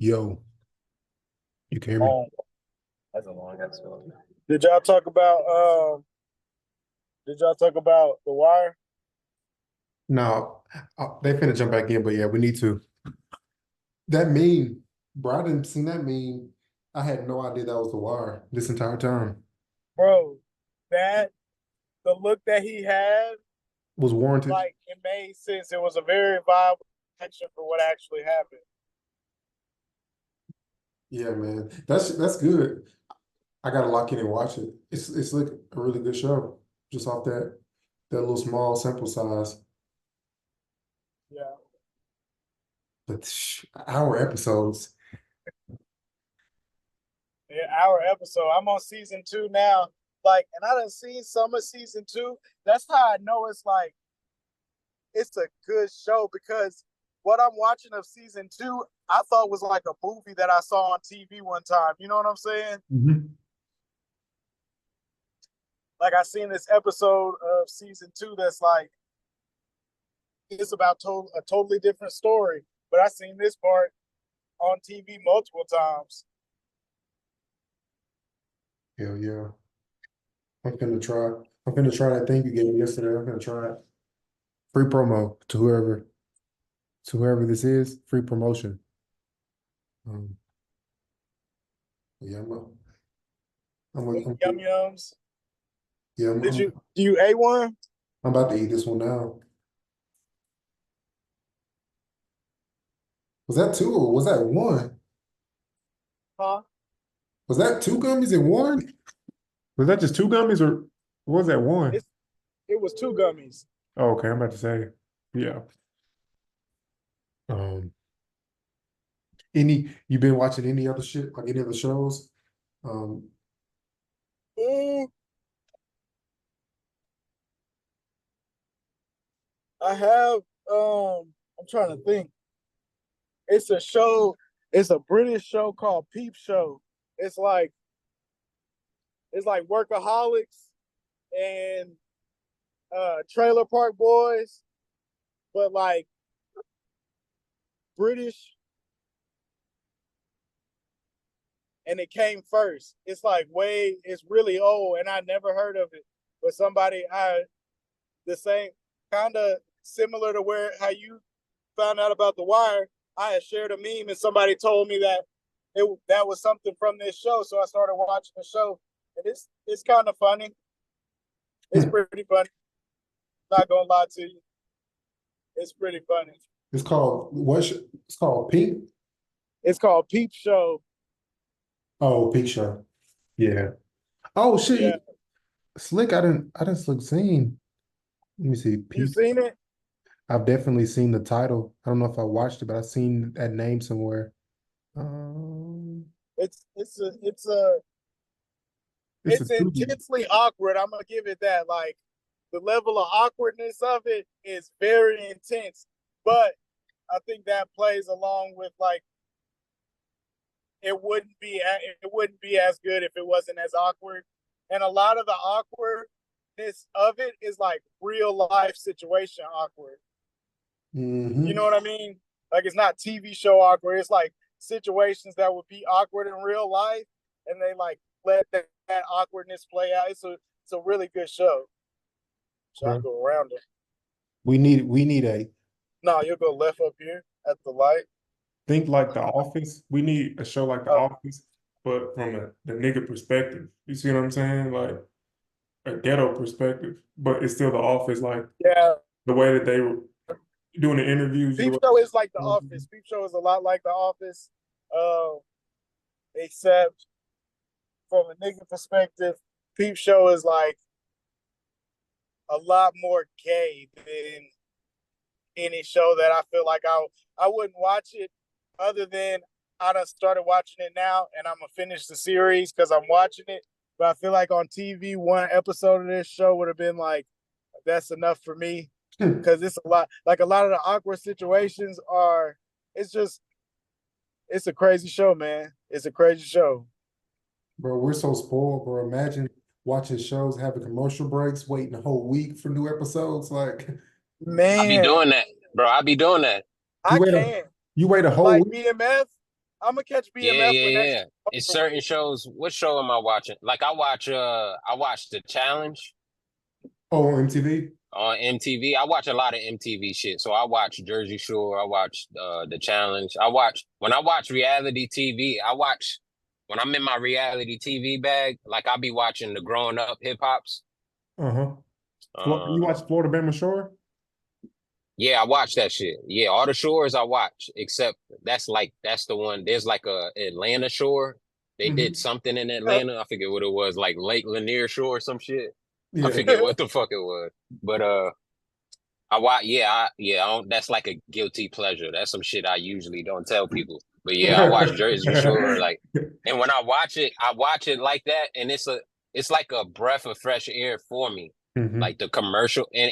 Yo, you can hear me? Oh, that's a long episode. Did y'all talk about The Wire? No, they finna jump back in, but yeah, we need to. That meme, bro, I didn't see that meme. I had no idea that was The Wire this entire time. Bro, that the look that he had, Was warranted. like it made sense. It was a very viable action for what actually happened. Yeah, man, that's good. I gotta lock in and watch it. It's like a really good show, just off that little small sample size. Yeah. But our episodes, Yeah, our episode. I'm on season 2 now. Like, and I done seen some of season 2. That's how I know it's like it's a good show because what I'm watching of season 2, I thought was like a movie that I saw on TV one time. You know what I'm saying? Mhm. Like I seen this episode of season 2 that's like it's about a totally different story, but I seen this part on TV multiple times. Hell yeah, I'm gonna try. I'm gonna try that thing you gave me yesterday. I'm gonna try it. Free promo to whoever this is. Free promotion. Um, yeah, Yum yums. yeah, Did you do you a one? I'm about to eat this one now. Was that two or was that one? Huh? Was that two gummies in one? Was that just two gummies or was that one? It's it was 2 gummies. Oh, okay, I'm about to say, yeah. Um, you been watching any other shit, like any other shows? Um, Mm, I have I'm trying to think. It's a show, it's a British show called Peep Show. It's like it's like workaholics and trailer park boys, but like British, and it came first. It's like it's really old, and I never heard of it. But somebody the same kind of similar to where how you found out about The Wire. I had shared a meme, and somebody told me that that was something from this show. So I started watching the show, and it's kind of funny. It's pretty funny. Not gonna lie to you, it's pretty funny. it's called It's called Pink. It's called Peep Show. Oh, Pink Show. Yeah. Oh Yeah, shit, Slick. I didn't Slick seen. Let me see. you Peep. seen it? I've definitely seen the title. I don't know if I watched it, but I've seen that name somewhere. Um, It's it's a it's Tubi. intensely awkward. I'm gonna give it that. Like the level of awkwardness of it is very intense, but I think that plays along with like it wouldn't be as good if it wasn't as awkward. And a lot of the awkwardness of it is like real life situation awkward. You know Hmm. what I mean? Like it's not TV show awkward. It's like situations that would be awkward in real life, and they like let that awkwardness play out. It's a really good show. So I go around it. We need a No, you'll go left up here at the light. think like The Office. We need a show like The Oh, Office, but from the nigga perspective. You see what I'm saying? Like a ghetto perspective, but it's still The Office. Like yeah. the way that they were doing the interviews. The Peep way Show is like The Office. Peep Show is a lot like The Office, uh, except from a nigga perspective, Peep Show is like a lot more gay than any show that I feel like I wouldn't watch it other than I done started watching it now and I'm gonna finish the series because I'm watching it. But I feel like on TV, one episode of this show would have been like that's enough for me because it's a lot. Like a lot of the awkward situations are. It's just it's a crazy show, man. It's a crazy show, Bro, we're so spoiled, bro. Imagine watching shows, having commercial breaks, waiting a whole week for new episodes. Like I be man. doing that, bro. I be doing that. you I wait a can't you wait a whole like week. BMF. I'm gonna catch Yeah, BMF yeah, when that yeah. shit It's over certain with. shows. What show am I watching? Like I watch The Challenge Oh, on MTV? on MTV. I watch a lot of MTV shit. So I watch Jersey Shore. I watch The Challenge. When I watch reality TV, when I'm in my reality TV bag, like I'll be watching the growing up hip hops. Uh-huh. You Um, watch Florida Bama Shore? yeah, I watch that shit. Yeah, all the shores I watch, except that's the one. There's like a Atlanta shore. They did Hmm. something in Atlanta. I forget what it was, like Lake Lanier Shore or some shit. I Yeah. forget what the fuck it was. But I watch. Yeah, I don't, that's like a guilty pleasure. That's some shit I usually don't tell people. But yeah, I watch Jersey Shore. Like, and when I watch it like that, and it's like a breath of fresh air for me. Hmm. Like the commercial, and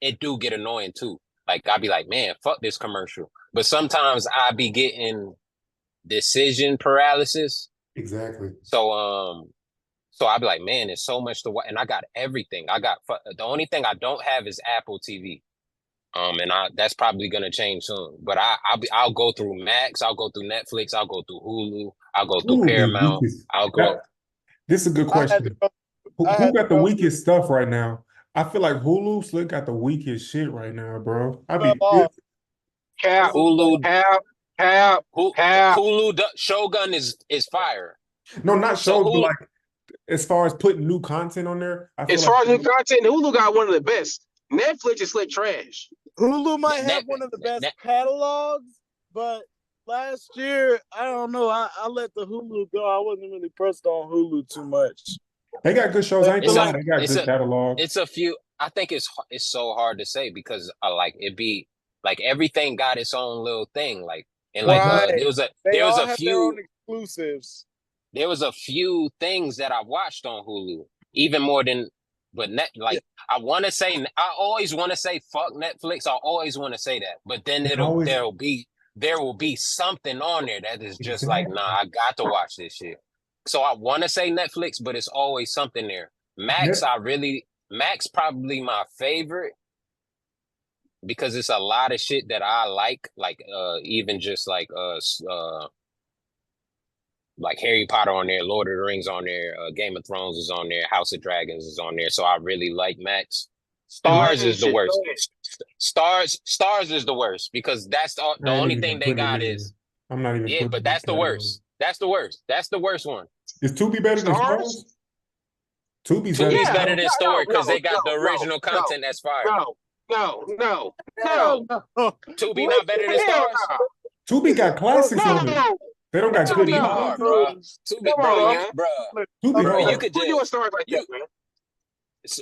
it do get annoying too. Like I'd be like, man, fuck this commercial. But sometimes I be getting decision paralysis. Exactly. So I'd be like, man, there's so much to watch, and I got everything. The only thing I don't have is Apple TV. And that's probably gonna change soon. But I'll go through Max, I'll go through Netflix, I'll go through Hulu, I'll go through Who is Paramount, weakest? I'll go. This is a good I had to question. go. Who, I who had to got the go through weakest stuff right now? I feel like Hulu Slick got the weakest shit right now, bro. fell off. Cap, Hulu fell Hulu, cap, cap, cap. Shogun is fire. no, not So shows, but Hulu, like as far as putting new content on there, I feel As like far as new content, Hulu got one of the best. Netflix is slick trash. Hulu might have net, one of the net, best net, catalogs, but last year, I don't know. I let the Hulu go. I wasn't really pressed on Hulu too much. they got good shows. But I ain't I feel gonna it's a lie, like they got it's good a catalog. it's a few. I think it's so hard to say because like it be like everything got its own little thing. Like and like right. They there was all a have their own few exclusives. there was a few things that I watched on Hulu, even more than, but Yeah. I always want to say fuck Netflix. I always want to say that, but then And I always there will be something on there that is just like, nah, exactly. I got to watch this shit. So I want to say Netflix, but it's always something there. Net, Max probably my favorite because it's a lot of shit that I like even just like Harry Potter on there, Lord of the Rings on there, Game of Thrones is on there, House of Dragons is on there. So I really like Max. Stars Atlanta is the shit worst. trash. Stars is the worst because the I ain't only even thing they putting it got in. is I'm not even yeah, putting but it in that's the the category. worst. That's the worst. That's the worst one. Is Tubi better than Stars? Stars? Tubi's better Tubi's than Yeah. better Stars. than No, Story no, because no, they got the no, no, original no, content that's fire. no, no, no, Hell no. no. Tubi What? not better than Hell Stars. Tubi got classics on it. no. They don't got Hell good Tubi new no. hard, content. bro. Bro, Tubi, Come bro, on, you, man. Tubi bro, you hard. could Who doing just stars like that, you man?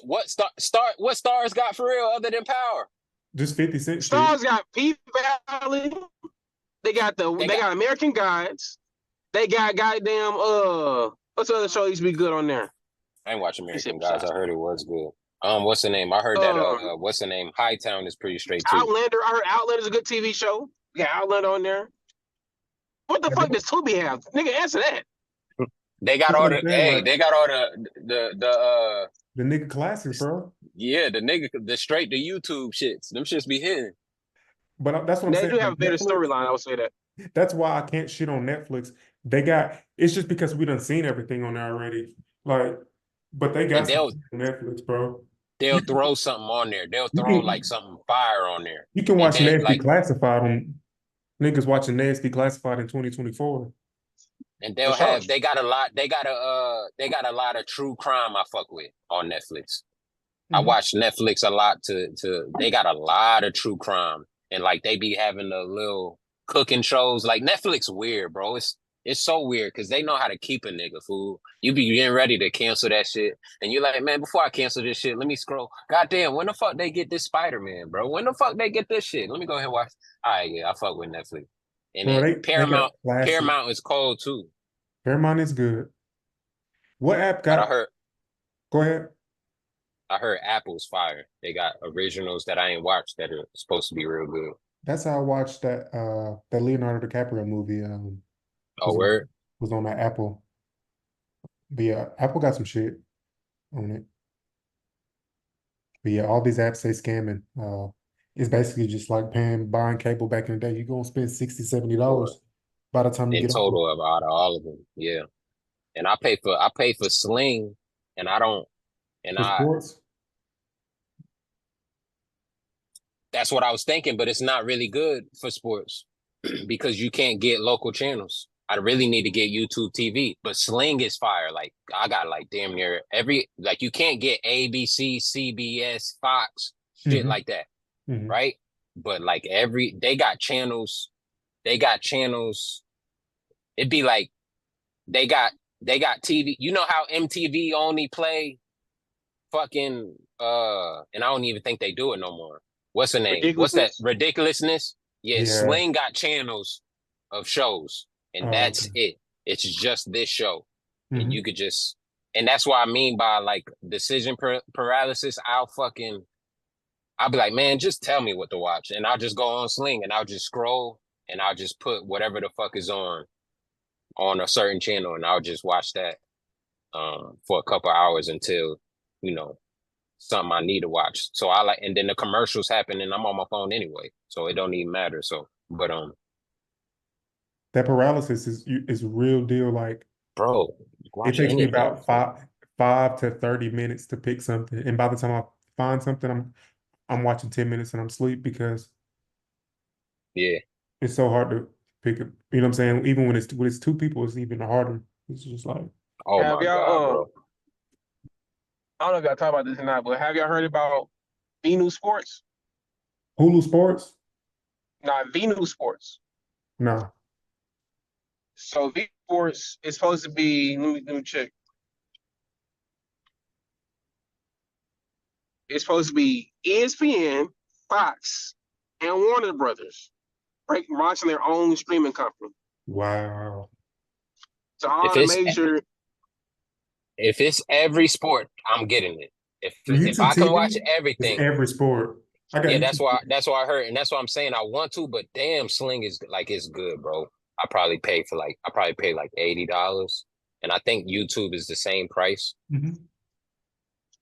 what stars got for real other than Power? Just 50 Cent shit. Stars got P Valley. They got They they got got American Gods. They got goddamn what's the other show used to be good on there? I ain't watch He said American Gods. besides I heard it was good. What's the name? I heard that what's the name? Hightown is pretty straight too. Outlander. I heard Outlander is a good TV show. Yeah, Outlander on there. What the fuck does Tubi have? Nigga, answer that. They got That's all what I'm the saying. hey, Like they got all the the nigga classics, bro. yeah, the straight to YouTube shits. Them shits be hitting. But that's what I'm They saying. do have Like a better Netflix, storyline. I would say that. that's why I can't shit on Netflix. They got it's just because we done seen everything on there already. Like, but they got And some shit on Netflix, bro. they'll You throw something on there. They'll you throw can like something fire on there. you can And watch then Nasty like Classified on niggas watching Nasty Classified in 2024. and For sure. they got a lot of true crime I fuck with on Netflix. I Mhm. watch Netflix a lot to they got a lot of true crime and like they be having the little cooking shows. Like Netflix weird, bro. It's so weird because they know how to keep a nigga fool. You be getting ready to cancel that shit. And you like, man, before I cancel this shit, let me scroll. Goddamn, when the fuck they get this Spider-Man, bro? When the fuck they get this shit? Let me go ahead and watch. All right, yeah, I fuck with Netflix. And Bro, then they got classic. Paramount is cold too. Paramount is good. What app But got? Go ahead. I heard Apple's fire. They got originals that I ain't watched that are supposed to be real good. That's how I watched that Leonardo DiCaprio movie. Oh, Was on word? was on that Apple. But yeah, Apple got some shit on it. But yeah, all these apps say scamming. It's basically just like buying cable back in the day. You gonna spend $60, Boy. $70. by the time you in get on. total out of all of them. Yeah. And I pay for Sling, and I don't and For I sports. that's what I was thinking, but it's not really good for sports because you can't get local channels. I really need to get YouTube TV, but Sling is fire. Like I got like damn near every like you can't get ABC, CBS, Fox, shit Hmm. like that, Hmm. right? But like they got channels. They got channels. It'd be like they got they got TV. You know how MTV only play fucking and I don't even think they do it no more. What's the name? What's that Ridiculousness. ridiculousness? Yeah, Yeah. Sling got channels of shows, and Okay. that's it. It's just this show, and you Hmm. could just, and that's what I mean by like decision paralysis. I'll be like, man, just tell me what to watch, and I'll just go on Sling, and I'll just scroll, and I'll just put whatever the fuck is on a certain channel, and I'll just watch that for a couple hours until you know something I need to watch. So I like, and then the commercials happen, and I'm on my phone anyway, so it don't even matter. So, but That paralysis is real deal. Like bro, it watch takes me anything. about five to 30 minutes to pick something. And by the time I find something, I'm watching 10 minutes and I'm asleep because Yeah. it's so hard to pick up. You know what I'm saying? Even when it's two people, it's even harder. It's just like Oh Have my god, y'all bro. I don't know if y'all talk about this or not, but have y'all heard about Venu Sports? Hulu Sports? Not Venu Sports. No. So Venu Sports is supposed to be, let me check. It's supposed to be ESPN, Fox, and Warner Brothers launching their own streaming company. Wow. So If all the it's major, if it's every sport, I'm getting it. If YouTube I can watch TV is everything, every sport. I got yeah, YouTube TV. that's what I heard, and that's what I'm saying. I want to, but damn, Sling is like it's good, bro. I probably pay like $80, and I think YouTube is the same price. Mhm.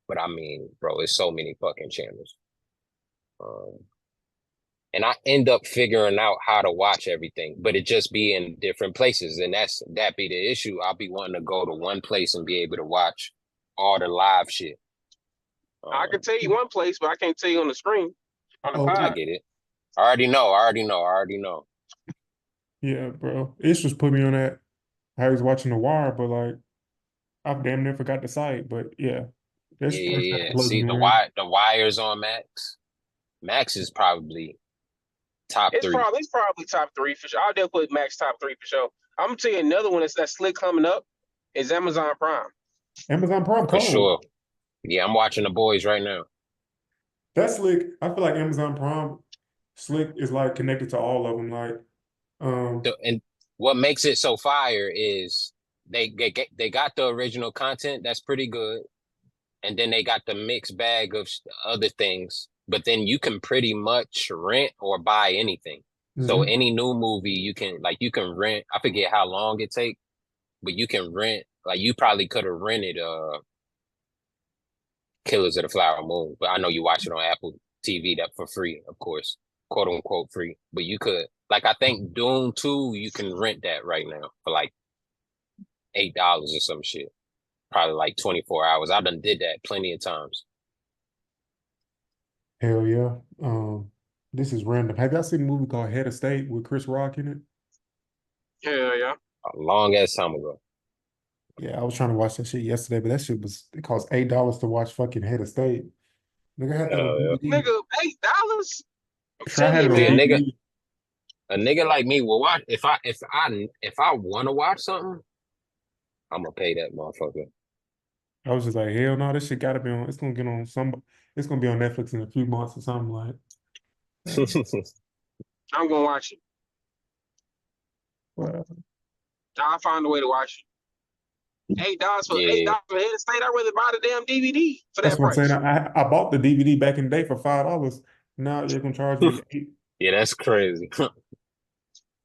But I mean, bro, it's so many fucking channels. Um, and I end up figuring out how to watch everything, but it just be in different places, and that be the issue. I'll be wanting to go to one place and be able to watch all the live shit. I can Um, tell you one place, but I can't tell you on the screen, on the Okay. I pod. get it. I already know. I already know. I already know. Yeah, bro. It's just put me on that. I was watching The Wire, but like I damn near forgot the site. But yeah, that's Yeah, the first time yeah, it yeah. plugged See me in. the wires on Max. Max is probably top It's three probably top three for sure. I'll definitely put Max top three for sure. I'm gonna tell you another one that's slick coming up is Amazon Prime. Amazon Prime for Code. sure. Yeah, I'm watching the boys right now. That's slick. I feel like Amazon Prime slick is like connected to all of them. Like, And what makes it so fire is they got the original content that's pretty good, and then they got the mixed bag of other things. But then you can pretty much rent or buy anything. So mhm. any new movie you can rent. I forget how long it take, but you can rent. Like you probably could have rented Killers of the Flower Moon, but I know you watch it on Apple TV that for free, of course, quote unquote free. But you could like I think Dune 2, you can rent that right now for like $8 or some shit. Probably like 24 hours. I done did that plenty of times. Hell yeah. This is random. Have y'all seen a movie called Head of State with Chris Rock in it? Yeah, yeah. A long ass time ago. Yeah, I was trying to watch that shit yesterday, but that shit it cost $8 to watch fucking Head of State. Nigga I had that on Yeah. DVD. Nigga, $8. I'm Sure, I telling had you, it on See man. DVD. a nigga like me will watch if I want to watch something, I'm gonna pay that motherfucker. I was just like, hell no, this shit gotta be on. It's gonna be on Netflix in a few months or something like. Uh, I'm gonna watch it. well, I'll find a way to watch it. $8 for eight Yeah, dollars for head of state. I'd rather buy the damn DVD for that's that what I'm saying. price. I bought the DVD back in the day for $5. Now they're gonna charge me eight. yeah, that's crazy.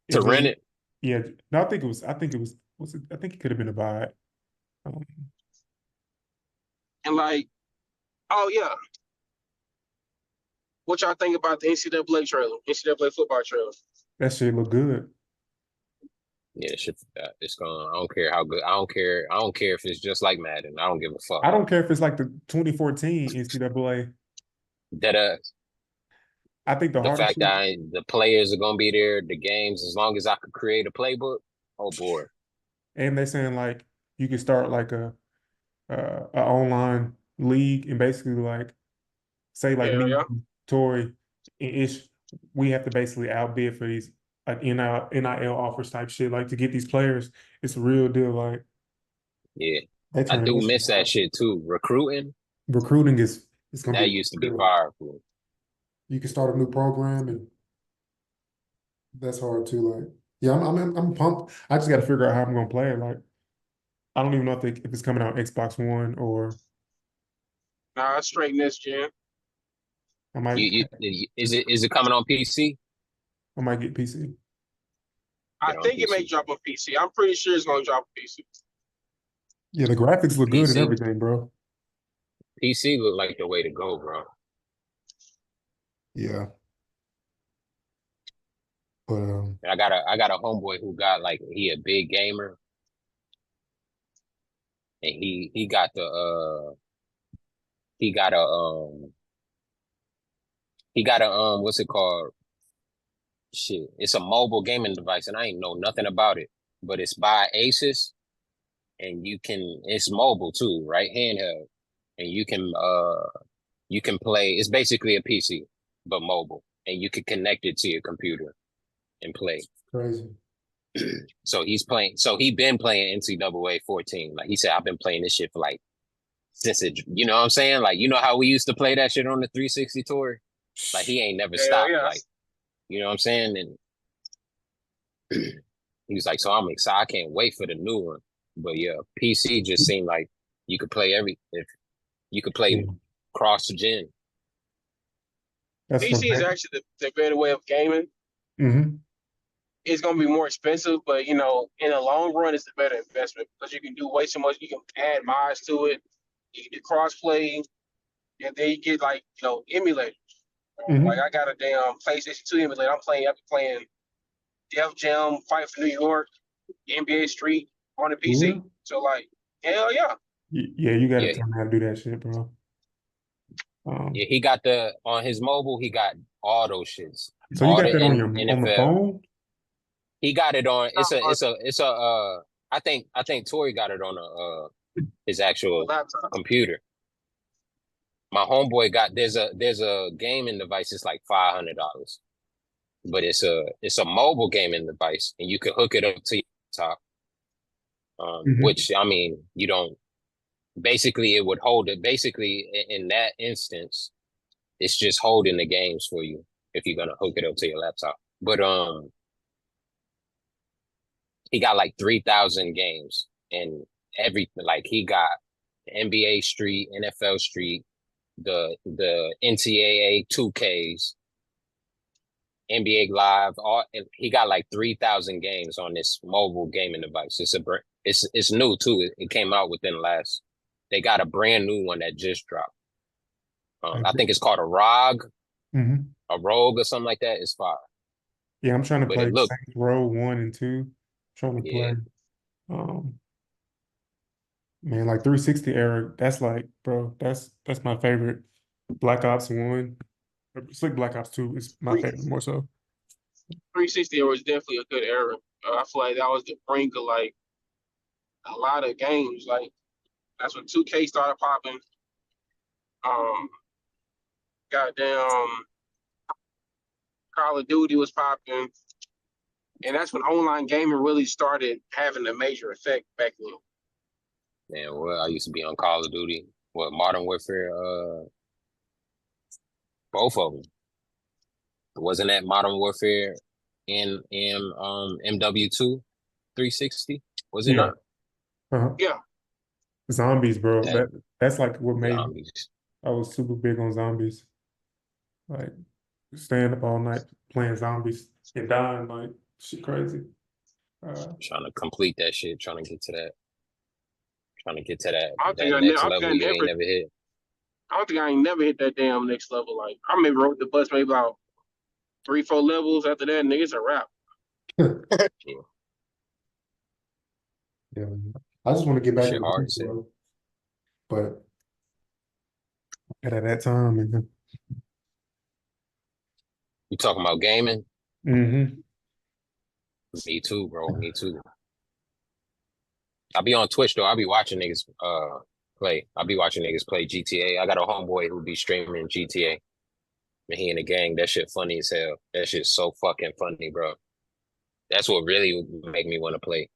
It To was rent a it, yeah. No, I think it could have been a buy. Um, And like, oh yeah, what y'all think about the NCAA trailer, NCAA football trailer? that shit look good. Yeah, shit. It's gonna. I don't care how good. I don't care. I don't care if it's just like Madden. I don't give a fuck. I don't care if it's like the 2014 NCAA. That I think the the hardest fact shit, that the players are gonna be there, the games, as long as I could create a playbook. Oh boy. and they're saying like you can start like a online league and basically like say like Yeah, me, yeah. Tori, and Ish, we have to basically outbid for these like NIL offers type shit. Like to get these players, it's a real deal. Like Yeah, they I turn do this shit miss that out. shit too. Recruiting, Recruiting is it's gonna that be used to be real. powerful. You can start a new program, and that's hard too. Like, yeah, I'm pumped. I just got to figure out how I'm gonna play it. Like I don't even know if it's coming out Xbox One or Nah, it's straight next gen. I might Is it coming on PC? I might get PC. I Get on think it may PC. drop on PC. I'm pretty sure it's gonna drop on PC. Yeah, the graphics look good and PC. everything, bro. PC look like the way to go, bro. Yeah, but I got a homeboy who got like he a big gamer, and he got the he got a he got a what's it called? Shit, it's a mobile gaming device, and I ain't know nothing about it, but it's by Asus, and it's mobile too, right? Handheld, and you can play. It's basically a PC but mobile, and you can connect it to your computer and play. crazy. So he's playing. So he been playing NCAA 14. Like he said, I've been playing this shit for like since it. You know what I'm saying? Like you know how we used to play that shit on the 360 tour. Like he ain't never Hell stopped. yeah. Like you know what I'm saying? And he was like, so I'm excited. I can't wait for the new one. But yeah, PC just seemed like you could play if you could play Yeah, cross gen. that's fun. PC is actually the better way of gaming. Mm-hmm. It's gonna be more expensive, but in the long run, it's a better investment because you can do way so much. You can add mods to it. You can do cross-play, and then you get like emulators. Mm-hmm. Like I got a damn PlayStation 2 emulator. I've been playing Def Jam, Fight for New York, NBA Street on the PC. Yeah. So like, hell yeah. Yeah, you got to Yeah, tell me how to do that shit, bro. yeah. He got on his mobile. He got all those shits, So you all got the that on on the NFL. phone? He got it on. It's a. I think Tori got it on his actual Laptop. computer. My homeboy got there's a gaming device. It's like $500, but it's a mobile gaming device, and you can hook it up to your laptop. Mhm. Which I mean, you don't. Basically, it would hold it. Basically, in that instance, it's just holding the games for you if you're gonna hook it up to your laptop. But he got like 3,000 games, and everything. Like he got NBA Street, NFL Street, the NCAA 2Ks, NBA Live. He got like 3,000 games on this mobile gaming device. It's new too. It came out within the last. They got a brand new one that just dropped. I think it's called Mm-hmm. a Rogue or something like that. It's fire, Yeah, I'm trying to but it play look Saints Row 1 and 2. Trying to yeah. play um man, like 360 era, that's like, bro, that's my favorite. Black Ops 1. Slick Black Ops 2 is my favorite more so. 360 was definitely a good era. I feel like that was the brink of like a lot of games. Like that's when 2K started popping. Goddamn, Call of Duty was popping, and that's when online gaming really started having a major effect back then. Man, well, I used to be on Call of Duty. What Modern Warfare? Both of them. Wasn't that Modern Warfare in MW2 360? Was it Yeah. not? Uh-huh. Yeah, Zombies, bro. That That's like what made zombies. I was super big on zombies. Like staying up all night playing zombies and dying like shit crazy. Trying to complete that shit. Trying to get to that. Trying to get to that I don't think that I, next I, think level I you ain't never. never hit. I don't think I ain't never hit that damn next level. Like I maybe rode the bus maybe about 3-4 levels. After that, niggas a wrap. Yeah. Yeah. I just want to get back Shit in the hard to booth, say. bro. But at that time, man. You talking about gaming? Mm-hmm. Me too, bro. Me too. I be on Twitch though. I be watching niggas play. I be watching niggas play GTA. I got a homeboy who be streaming GTA. And he in the gang. That shit funny as hell. That shit's so fucking funny, bro. That's what really make me want to play.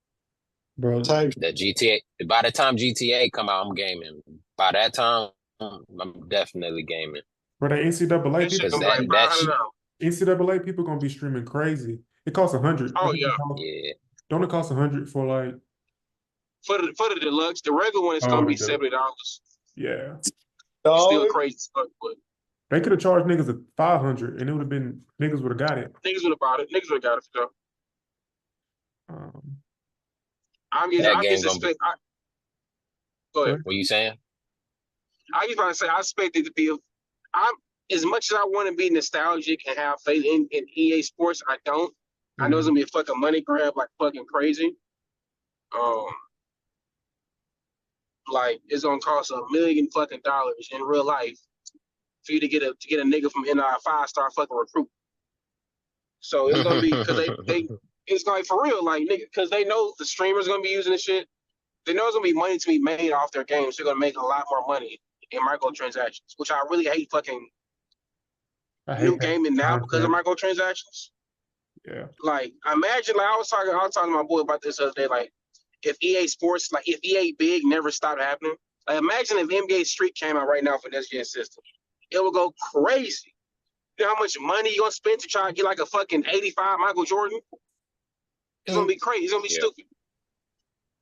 Bro, Type. That GTA. By the time GTA come out, I'm gaming. By that time, I'm definitely gaming. Bro, the NCAA That shit people, Cause gonna be like that's $500. NCAA people gonna be streaming crazy. It costs 100. I Oh think yeah, yeah. don't it cost 100 for like for the deluxe, the regular one is gonna be $70. yeah. Still Dog. crazy, but They could have charged niggas at 500 and it would have been niggas would have got it. niggas would have bought it. Niggas would have got it for sure. Um, That I game just gonna be. expect. Go ahead. What you saying? I just want to say I expect it to be. I'm as much as I want to be nostalgic and have faith in EA Sports. I don't. I know it's gonna be a fucking money grab like fucking crazy. Um, like it's gonna cost $1 million fucking dollars in real life for you to get a nigga from NI 5-star fucking recruit. So it's gonna be because they it's gonna be for real like nigga because they know the streamers gonna be using this shit. They know there's gonna be money to be made off their games. They're gonna make a lot more money in microtransactions, which I really hate fucking I hate new that gaming now because of content. microtransactions. Yeah. Like imagine like I was talking to my boy about this the other day, like if EA Sports, like if EA Big never stopped happening, like imagine if NBA Street came out right now for this gen system. It would go crazy. You know how much money you gonna spend to try to get like a fucking 85 Michael Jordan? It's gonna be crazy. It's gonna be Yeah. stupid.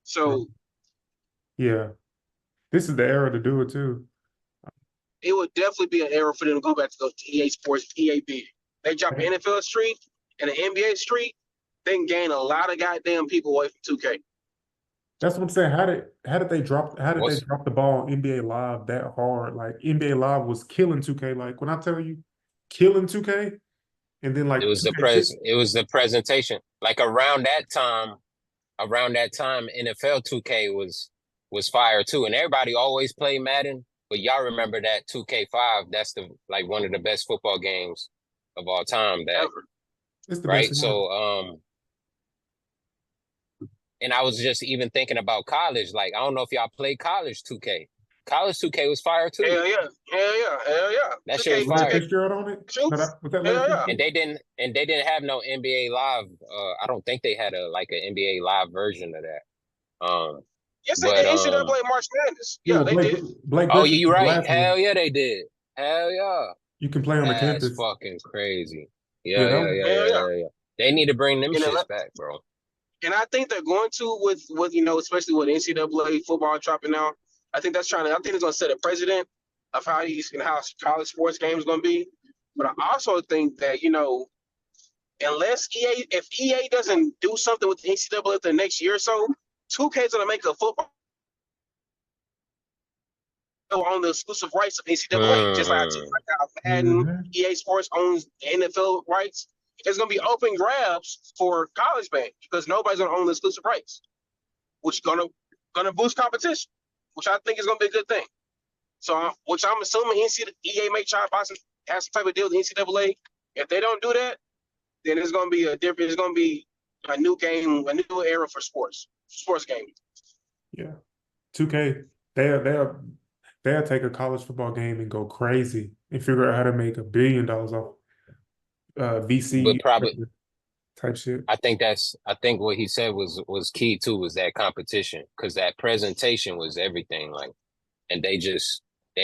So Yeah. This is the era to do it too. it would definitely be an era for them to go back to go to EA Sports, EA Big. They drop the NFL Street and the NBA Street, they can gain a lot of goddamn people away from 2K. That's what I'm saying. How did they drop What's the ball on NBA Live that hard? Like NBA Live was killing 2K. Like when I tell you killing 2K and then like it was the 2K6. it was the presentation. Like around that time, NFL 2K was fire too, and everybody always played Madden. But y'all remember that 2K5? That's the like one of the best football games of all time. That Ever. It's the best right? one. So and I was just even thinking about college. Like I don't know if y'all played college 2K. College 2K was fire too. Hell yeah. Hell yeah. Hell yeah. That shit was 2K, Was that 2K fire. Fitzgerald on it? shoots. No, was that Larry Hell yeah. Fitzgerald? And they didn't have no NBA Live. I don't think they had a like an NBA Live version of that. Yes, they But did NCAA March Madness. Yeah, Yeah, with they did. Blake oh, Griffin you're was the right. last Hell one. yeah, they did. Hell yeah. You can play on the That's campus. fucking crazy. Yeah, Yeah, that yeah, was, yeah, Hell yeah, yeah. yeah, yeah. They need to bring them And, shits back, bro. and I think they're going to with especially with NCAA football dropping out. I think I think it's gonna set a precedent of how college sports games gonna be. But I also think that, unless if EA doesn't do something with NCAA the next year or so, 2K is gonna make a football on the exclusive rights of NCAA, just like how Madden, Mhm. EA Sports owns the NFL rights. It's gonna be open grabs for college bank because nobody's gonna own the exclusive rights, which is gonna boost competition, which I think is gonna be a good thing. So, which I'm assuming EA may try to have some type of deal with NCAA. If they don't do that, then it's gonna be It's gonna be a new game, a new era for sports gaming. Yeah. 2K, they'll take a college football game and go crazy and figure out how to make $1 billion off VC But probably type shit. I think what he said was key too, was that competition. Cause that presentation was everything. Like, and they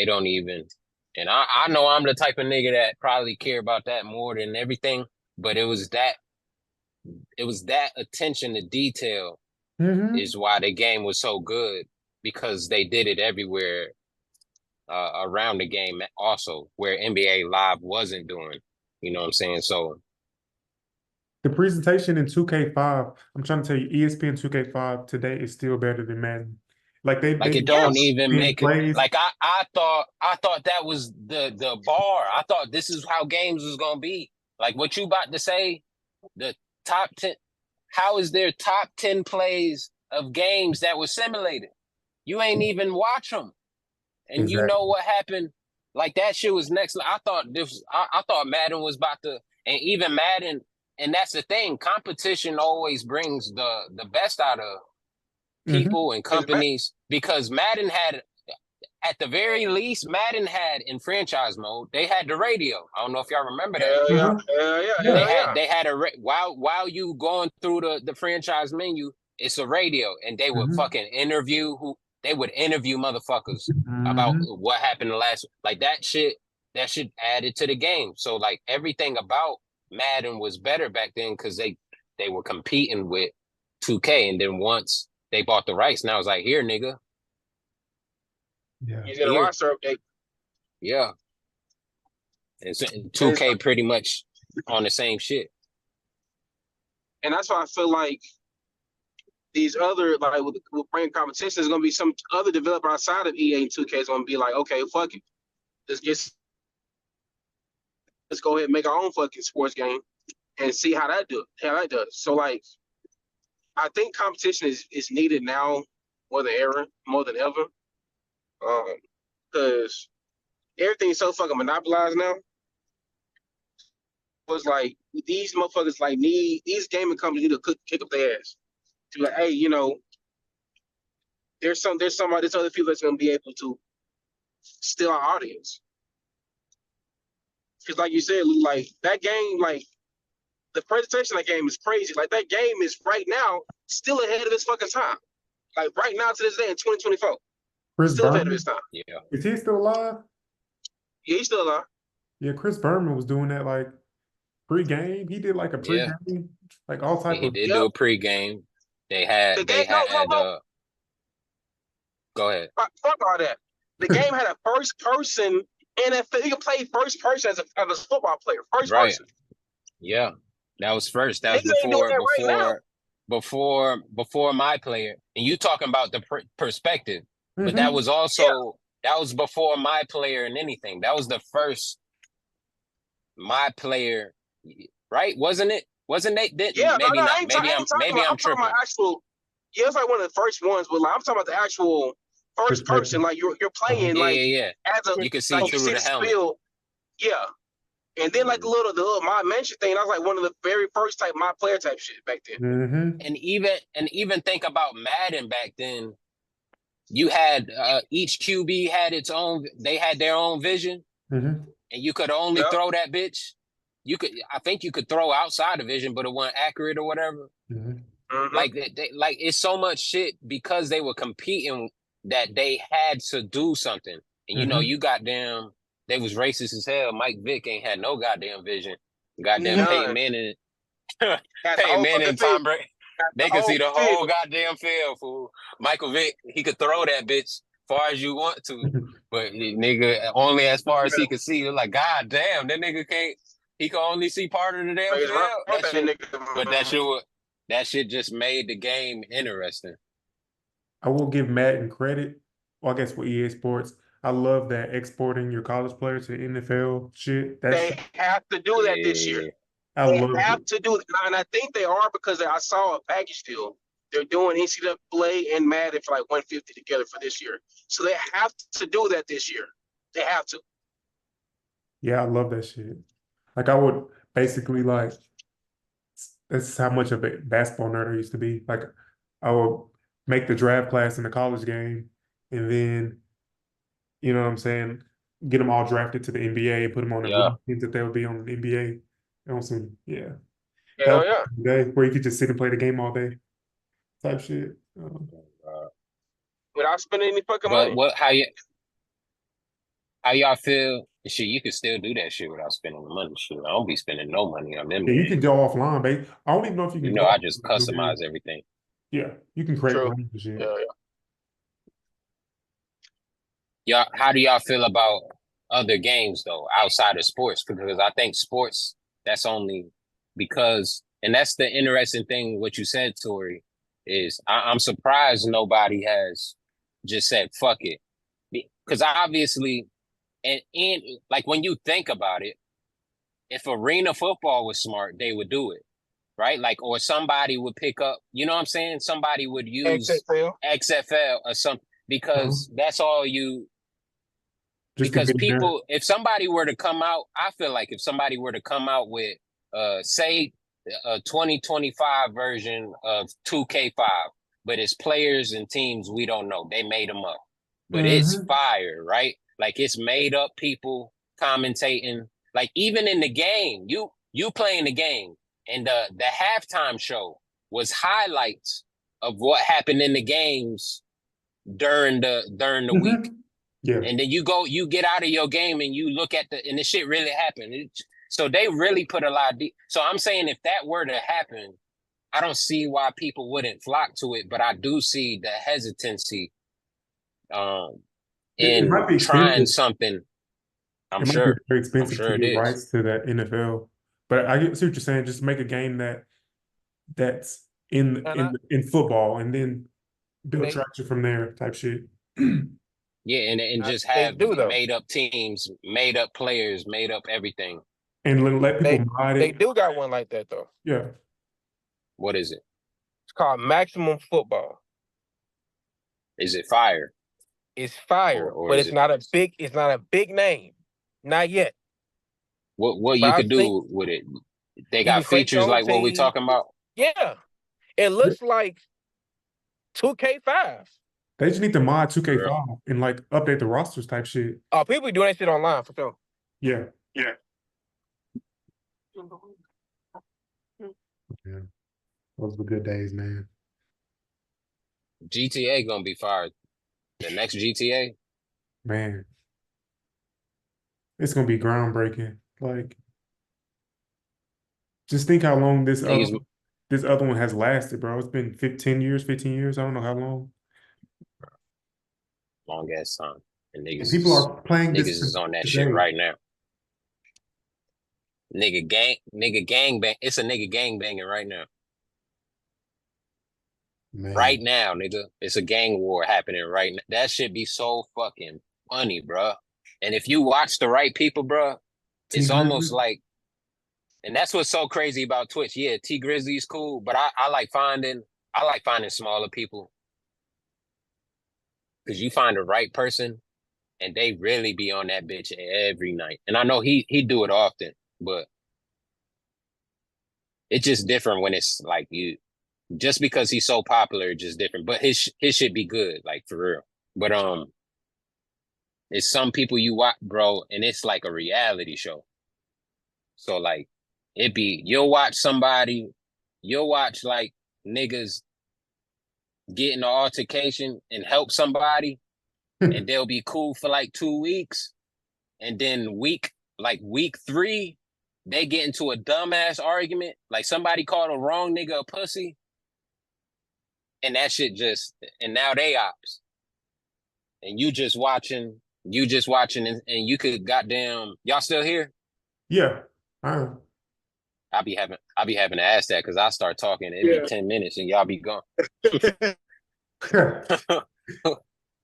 don't even, and I know I'm the type of nigga that probably care about that more than everything, but it was that attention to detail Mm-hmm. is why the game was so good, because they did it everywhere around the game also, where NBA Live wasn't doing. You know what I'm saying? So The presentation in 2K5, I'm trying to tell you, ESPN 2K5 today is still better than Madden. Like like it they don't Yes. even in make it plays. like I thought that was the bar. I thought this is how games was gonna be. Like what you about to say, the top 10, how is there top 10 plays of games that were simulated. You ain't even watch them. And you know Exactly. what happened? Like that shit was next. I thought I thought Madden was about to, and even Madden, and that's the thing. Competition always brings the best out of Hmm. people and companies because Madden had, at the very least, Madden had in franchise mode, they had the radio. I don't know if y'all remember that. Hell yeah, Hmm. hell yeah, Yeah. hell yeah. They had while you going through the franchise menu, it's a radio, and they would Hmm. fucking interview they would interview motherfuckers about Hmm. what happened the last, like that shit. That shit added to the game. So like everything about Madden was better back then because they were competing with 2K, and then once they bought the rights, now it's like, here, nigga, Yeah. You get a here, roster update. yeah. And And, it's, 2K pretty much on the same shit. and that's why I feel like these other, like with brand competition, is going to be some other developer outside of EA and 2K is going to be like, okay, fuck it. Let's go ahead and make our own fucking sports game and see how that does. So like, I think competition is needed now more than ever. Because everything's so fucking monopolized now. It's like these motherfuckers like need these gaming companies need to kick up their ass. To be like, hey, there's other people that's gonna be able to steal our audience. Because like you said, like that game, like the presentation of that game is crazy. Like that game is right now still ahead of its fucking time. Like right now to this day in 2024, Chris still ahead of Berman, its time. Yeah. is he still alive? Yeah, he's still alive. Yeah, Chris Berman was doing that like pre-game. He did like a Yeah. pre-game, like all type He of. did do Yep. a pregame. The They game, no, no, had no. go ahead. Fuck all that. The game had a first person NFL. You can play first person as a football player. First Right. person. Yeah. That was first. That was Niggas ain't doing that right now. before my player. And you talking about the perspective. But that Mhm. was also that was before my player and anything. That was the first my player, right? Wasn't it? Wasn't they? Yeah, no, Maybe no, not. I ain't talking Maybe about. I'm I'm talking about tripping. actual. Yeah, it's like one of the first ones, but like I'm talking about the actual first Perspective. person. Like you're playing Yeah, like yeah. as a You can see like you through see the the helmet. spill. Yeah, and then like the little my mention thing. That was like one of the very first type my player type shit back then. Mm-hmm. And even think about Madden back then. You had each QB had its own. They had their own vision, Mm-hmm. and you could only Yep. throw that bitch. I think you could throw outside the vision, but it wasn't accurate or whatever. Mm-hmm. Mm-hmm. Like like it's so much shit because they were competing that they had to do something. And Mm-hmm. you goddamn, they was racist as hell. Mike Vick ain't had no goddamn vision. Goddamn Peyton None. Manning, Had the Peyton whole Manning, fucking Tom field. Brady. Had They the could see whole the field. whole goddamn field, fool. Michael Vick, he could throw that bitch far as you want to, but nigga only as far as he could see. You're like, God damn, that nigga can't. He can only see part of the damn Like, field. run That shit, but nigga. that shit just made the game interesting. I will give Madden credit. Well, I guess for EA Sports, I love that exporting your college players to NFL shit. That They shit, have to do that this year. Yeah, I They love have it. to do it, and I think they are because I saw a package deal. They're doing NCAA and Madden for like 150 together for this year. So they have to do that this year. They have to. Yeah, I love that shit. Like I would basically like that's how much of a basketball nerd I used to be. Like I would make the draft class in the college game, and then you know what I'm saying, get them all drafted to the NBA and put them on the yeah. rookie teams that they would be on the NBA. On some, yeah, that Hell was yeah. the day where you could just sit and play the game all day type shit. Without spending any fucking But money. what? How y'all feel? Shit, you can still do that shit without spending the money. Shit, I don't be spending no money on them Yeah, you games. can go offline, babe. I don't even know if you You can know, go I just offline. customize everything. Yeah, you can create True. rooms and shit. Yeah, yeah. Y'all, how do y'all feel about other games though, outside of sports? Because I think sports, that's only because, and that's the interesting thing. What you said, Tori, is I'm surprised nobody has just said fuck it, because obviously, and like when you think about it, if arena football was smart, they would do it. right? Like, or somebody would pick up, you know what I'm saying? Somebody would use XFL. XFL or something Uh-huh. because that's all you, Just to because get in there. people, if somebody were to come out, I feel like if somebody were to come out with, say, a 2025 version of 2K5, but it's players and teams we don't know. They made them up, but it's Mm-hmm. fire, right? Like it's made up people commentating. Like even in the game, you playing the game, and the halftime show was highlights of what happened in the games during the week. Mm-hmm. Yeah. And then you get out of your game and you look at and the shit really happened. So they really put a lot of so I'm saying if that were to happen, I don't see why people wouldn't flock to it, but I do see the hesitancy um It might in be trying expensive. something. I'm It might be sure. very I'm expensive to sure it get is. rights to that NFL. But I see what you're saying. Just make a game that's And I, in football, and then and build traction from there, type shit. Yeah, and just they have do though. made up teams, made up players, made up everything. And let people mod They it. do got one like that though. Yeah. What is it? It's called Maximum Football. Is it fire? It's fire, Or but is it's it not a big name. Not yet. what But you I could think do with it? They you can got create your features own like what we team. talking about. Yeah. It looks like 2K5. They just need to mod For real. 2K5 and like update the rosters type shit. Oh, people be doing that shit online for sure. Yeah. Yeah. Yeah. Those were good days, man. GTA gonna be fire. The next GTA, Man, it's gonna be groundbreaking. Like, just think how long niggas this other one has lasted, bro. It's been 15 years, 15 years. I don't know how long. long ass time, and And people are playing niggas this is on that shit today. right now. Nigga gang bang. It's a nigga gang banging right now. Right Man. now, nigga. It's a gang war happening right now. That should be so fucking funny, bro. And if you watch the right people, bro, T it's almost Grizzly. like, and that's what's so crazy about Twitch. Yeah, T Grizzly's cool, but I like finding smaller people because you find the right person and they really be on that bitch every night. And I know he do it often, but it's just different when it's like you. Just because he's so popular, it's just different. But his shit be good, like for real. But it's some people you watch, bro, and it's like a reality show. So like you'll watch like niggas get in an altercation and help somebody, and they'll be cool for like 2 weeks, and then week 3, they get into a dumbass argument, like somebody called a wrong nigga a pussy, and that shit and now they ops, and you just watching, and you could goddamn, y'all still here? Yeah. I I'll be having to ask that because I start talking, it'd be Yeah. 10 minutes and y'all be gone. am.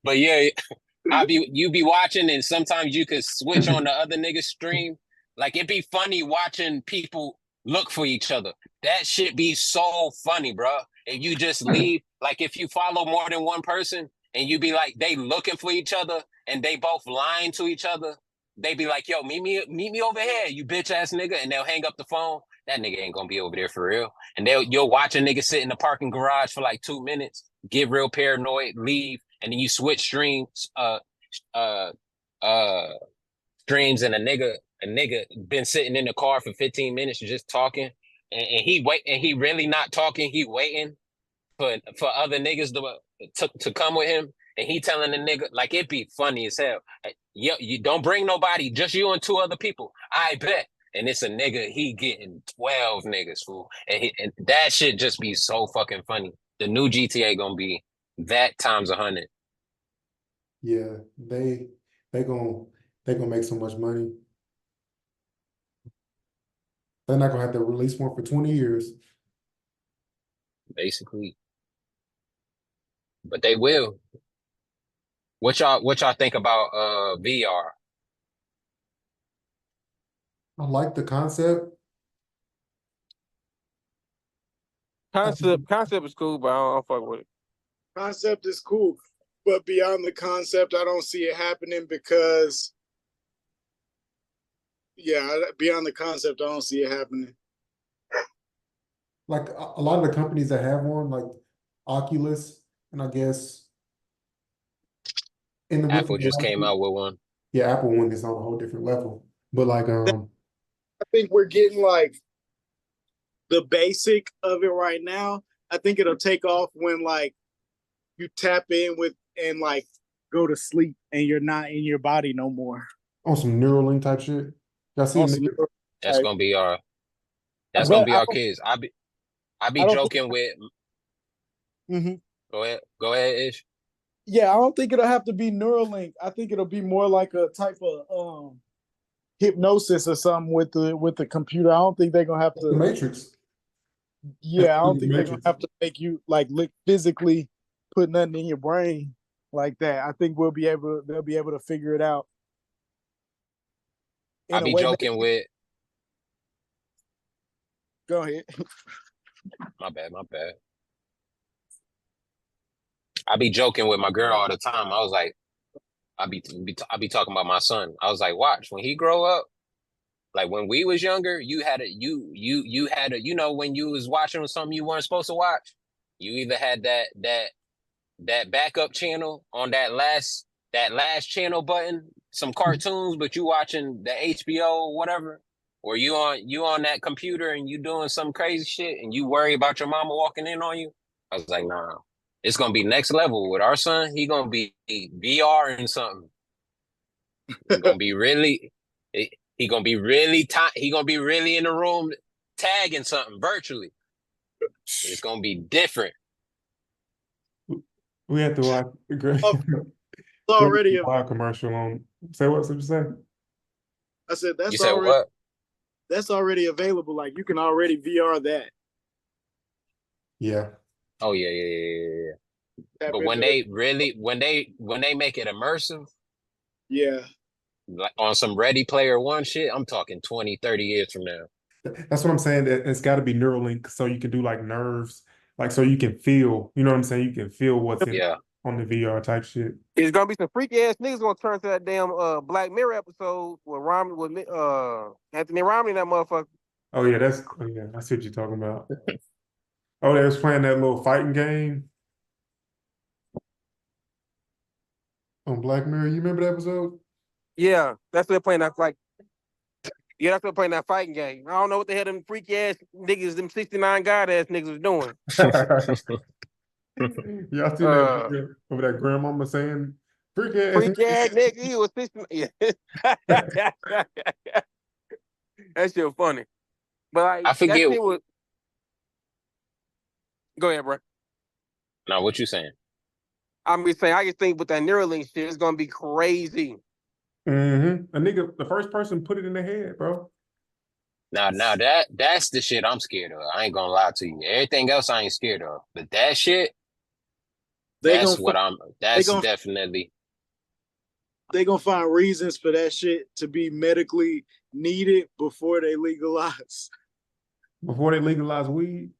But yeah, you be watching, and sometimes you could switch on the other nigga's stream. Like it'd be funny watching people look for each other. That shit be so funny, bro. If you just leave, like if you follow more than one person and you be like, they looking for each other and they both lying to each other, they be like, yo, meet me over here, you bitch ass nigga, and they'll hang up the phone. That nigga ain't gonna be over there for real. And you'll watch a nigga sit in the parking garage for like 2 minutes, get real paranoid, leave, and then you switch streams, uh uh streams, and a nigga been sitting in the car for 15 minutes just talking, and he really not talking, he waiting for other niggas to come with him, and he telling the nigga, like, it'd be funny as hell. Like, yo, you don't bring nobody, just you and 2 other people, I bet. And it's a nigga, he getting 12 niggas, fool. And that shit just be so fucking funny. The new GTA gonna be that times 100. Yeah, they gon' they gonna make so much money. They're not gonna have to release one for 20 years. Basically. But they will. What y'all think about VR? I like the concept. Concept is cool, but I don't fuck with it. Concept is cool, but beyond the concept, I don't see it happening because, beyond the concept, I don't see it happening. Like a lot of the companies that have one, like Oculus, and I guess in the with Apple just the came out with one. yeah, Apple one is on a whole different level. But like I think we're getting like the basic of it right now. I think it'll take off when like you tap in with and like go to sleep and you're not in your body no more. on some Neuralink type shit. Y'all see Also, That's gonna be our but kids. I be I don't think. joking with Mhm. Go ahead, Ish. Yeah, I don't think it'll have to be Neuralink. I think it'll be more like a type of hypnosis or something with the computer. I don't think they're gonna have the to. Matrix. Yeah, I don't The think they're gonna Matrix. have to make you like physically put nothing in your brain like that. I think they'll be able to figure it out I in a be way. joking with Go ahead. my bad. I be joking with my girl all the time. I was like, I be talking about my son. I was like, watch when he grow up. Like when we was younger, you had when you was watching something you weren't supposed to watch, you either had that backup channel on that last channel button, some cartoons, but you watching the HBO or whatever, or you on that computer and you doing some crazy shit and you worry about your mama walking in on you. I was like, nah, it's gonna be next level with our son. He gonna be VR and something. He gonna be really, he gonna be really he gonna be really in the room tagging something virtually. It's gonna be different. We have to watch a great, Oh, it's already. wild commercial on. Say what you say? I said You said what? that's already available. Like you can already VR that. Yeah. Oh yeah. Tap But when into it. they really when they make it immersive, Yeah. like on some Ready Player One shit, I'm talking 20, 30 years from now. That's what I'm saying. That it's got to be Neuralink so you can do like nerves, like so you can feel. You know what I'm saying? You can feel what's in Yeah. on the VR type shit. It's gonna be some freaky ass niggas gonna turn to that damn Black Mirror episode with Anthony Romney, that motherfucker. Oh yeah, I see what you're talking about. Oh, they was playing that little fighting game on Black Mirror. You remember that episode? Yeah, that's what they're playing that like. Yeah, that's what they're playing that fighting game. I don't know what the hell them freaky ass niggas, them 69 god ass niggas was doing. Y'all seen that video of that grandmama saying freak ass Freaky ass nigga, he was 69. Yeah. That shit was funny. But like I that forget. shit was. Go ahead, bro. Now, what you saying? I'm just saying, I just think with that Neuralink shit, it's gonna be crazy. A nigga, the first person put it in their head, bro. Now that's the shit I'm scared of. I ain't gonna lie to you. Everything else I ain't scared of, but that shit, that's definitely. They gonna find reasons for that shit to be medically needed before they legalize. Before they legalize weed.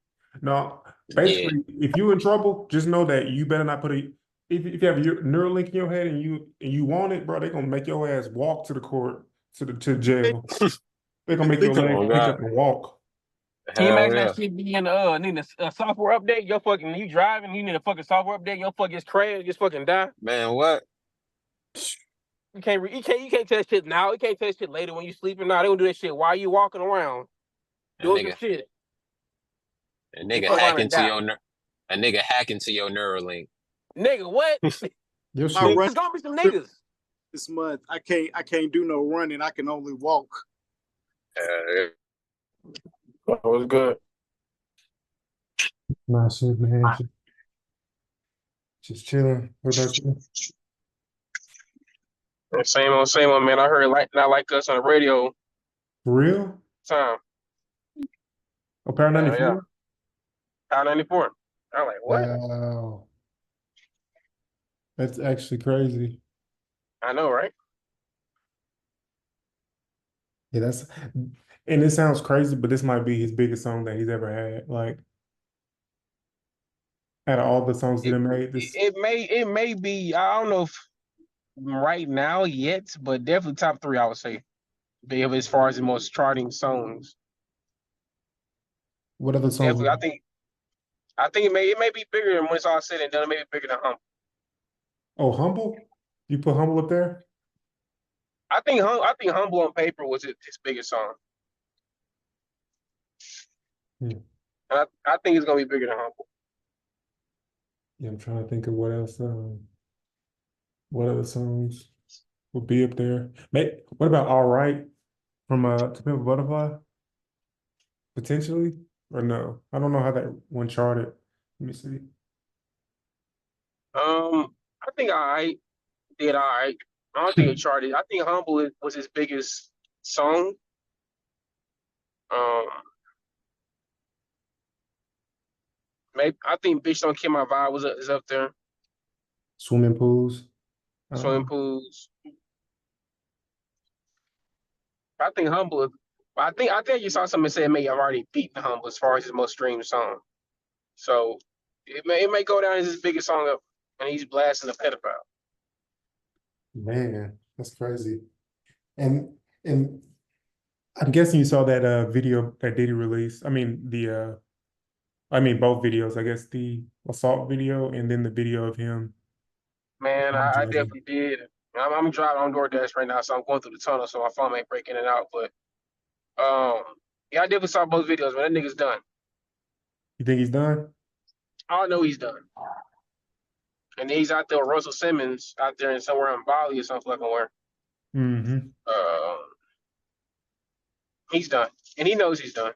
No, basically, if you in trouble, just know that you better not put if you have your Neuralink in your head and you want it, bro, they're gonna make your ass walk to the court to jail. They're gonna make your legs pick up and walk. Can you imagine that shit being need a software update? Your fucking you driving, you need a fucking software update. Your fucking just crash, just fucking die. Man, what? You can't tell that shit now. You can't tell that shit later when you sleeping. Now they gonna do that shit while you walking around doing some shit. A nigga hack into your Neuralink. Nigga, what? There's gonna be some niggas. This month, I can't do no running. I can only walk. That was good. Nah, shit, man. Just chilling. What about you? Same old, man. I heard not like us on the radio. For real? Time. Oh, Power 94? Yeah. Power 94. I'm like, what? Wow. That's actually crazy. I know, right? Yeah, and it sounds crazy, but this might be his biggest song that he's ever had. Like, Out of all the songs that It, it made, this it may be, I don't know if right now yet, but definitely top three, I would say. As far as the most charting songs. what other songs? Definitely, I think it may be bigger than when it's all said and done. It may be bigger than Humble. Oh, Humble? You put Humble up there? I think Humble on paper was his biggest song. Yeah. And I think it's gonna be bigger than Humble. Yeah, I'm trying to think of what else. What other songs would be up there? What about All Right from To Pimp a Butterfly? Potentially? Or no? I don't know how that one charted. Let me see. I think I did all right. I don't think it charted. I think Humble was his biggest song. Um, maybe I think Bitch Don't Kill My Vibe is up there. Swimming Pools. Swimming Pools. I think Humble. I think you saw something that said it may have already beaten Humble as far as his most streamed song. So it may go down as his biggest song up, and he's blasting a pedophile. Man, that's crazy. And I'm guessing you saw that video that Diddy released. I mean both videos. I guess the assault video and then the video of him Man, I apologizing. definitely did. I'm driving on DoorDash right now, so I'm going through the tunnel, so my phone ain't breaking it out. But yeah, I definitely saw both videos, man. That nigga's done. You think he's done? I know he's done. And he's out there with Russell Simmons out there in somewhere in Bali or something like where. Mm-hmm. He's done. And he knows he's done.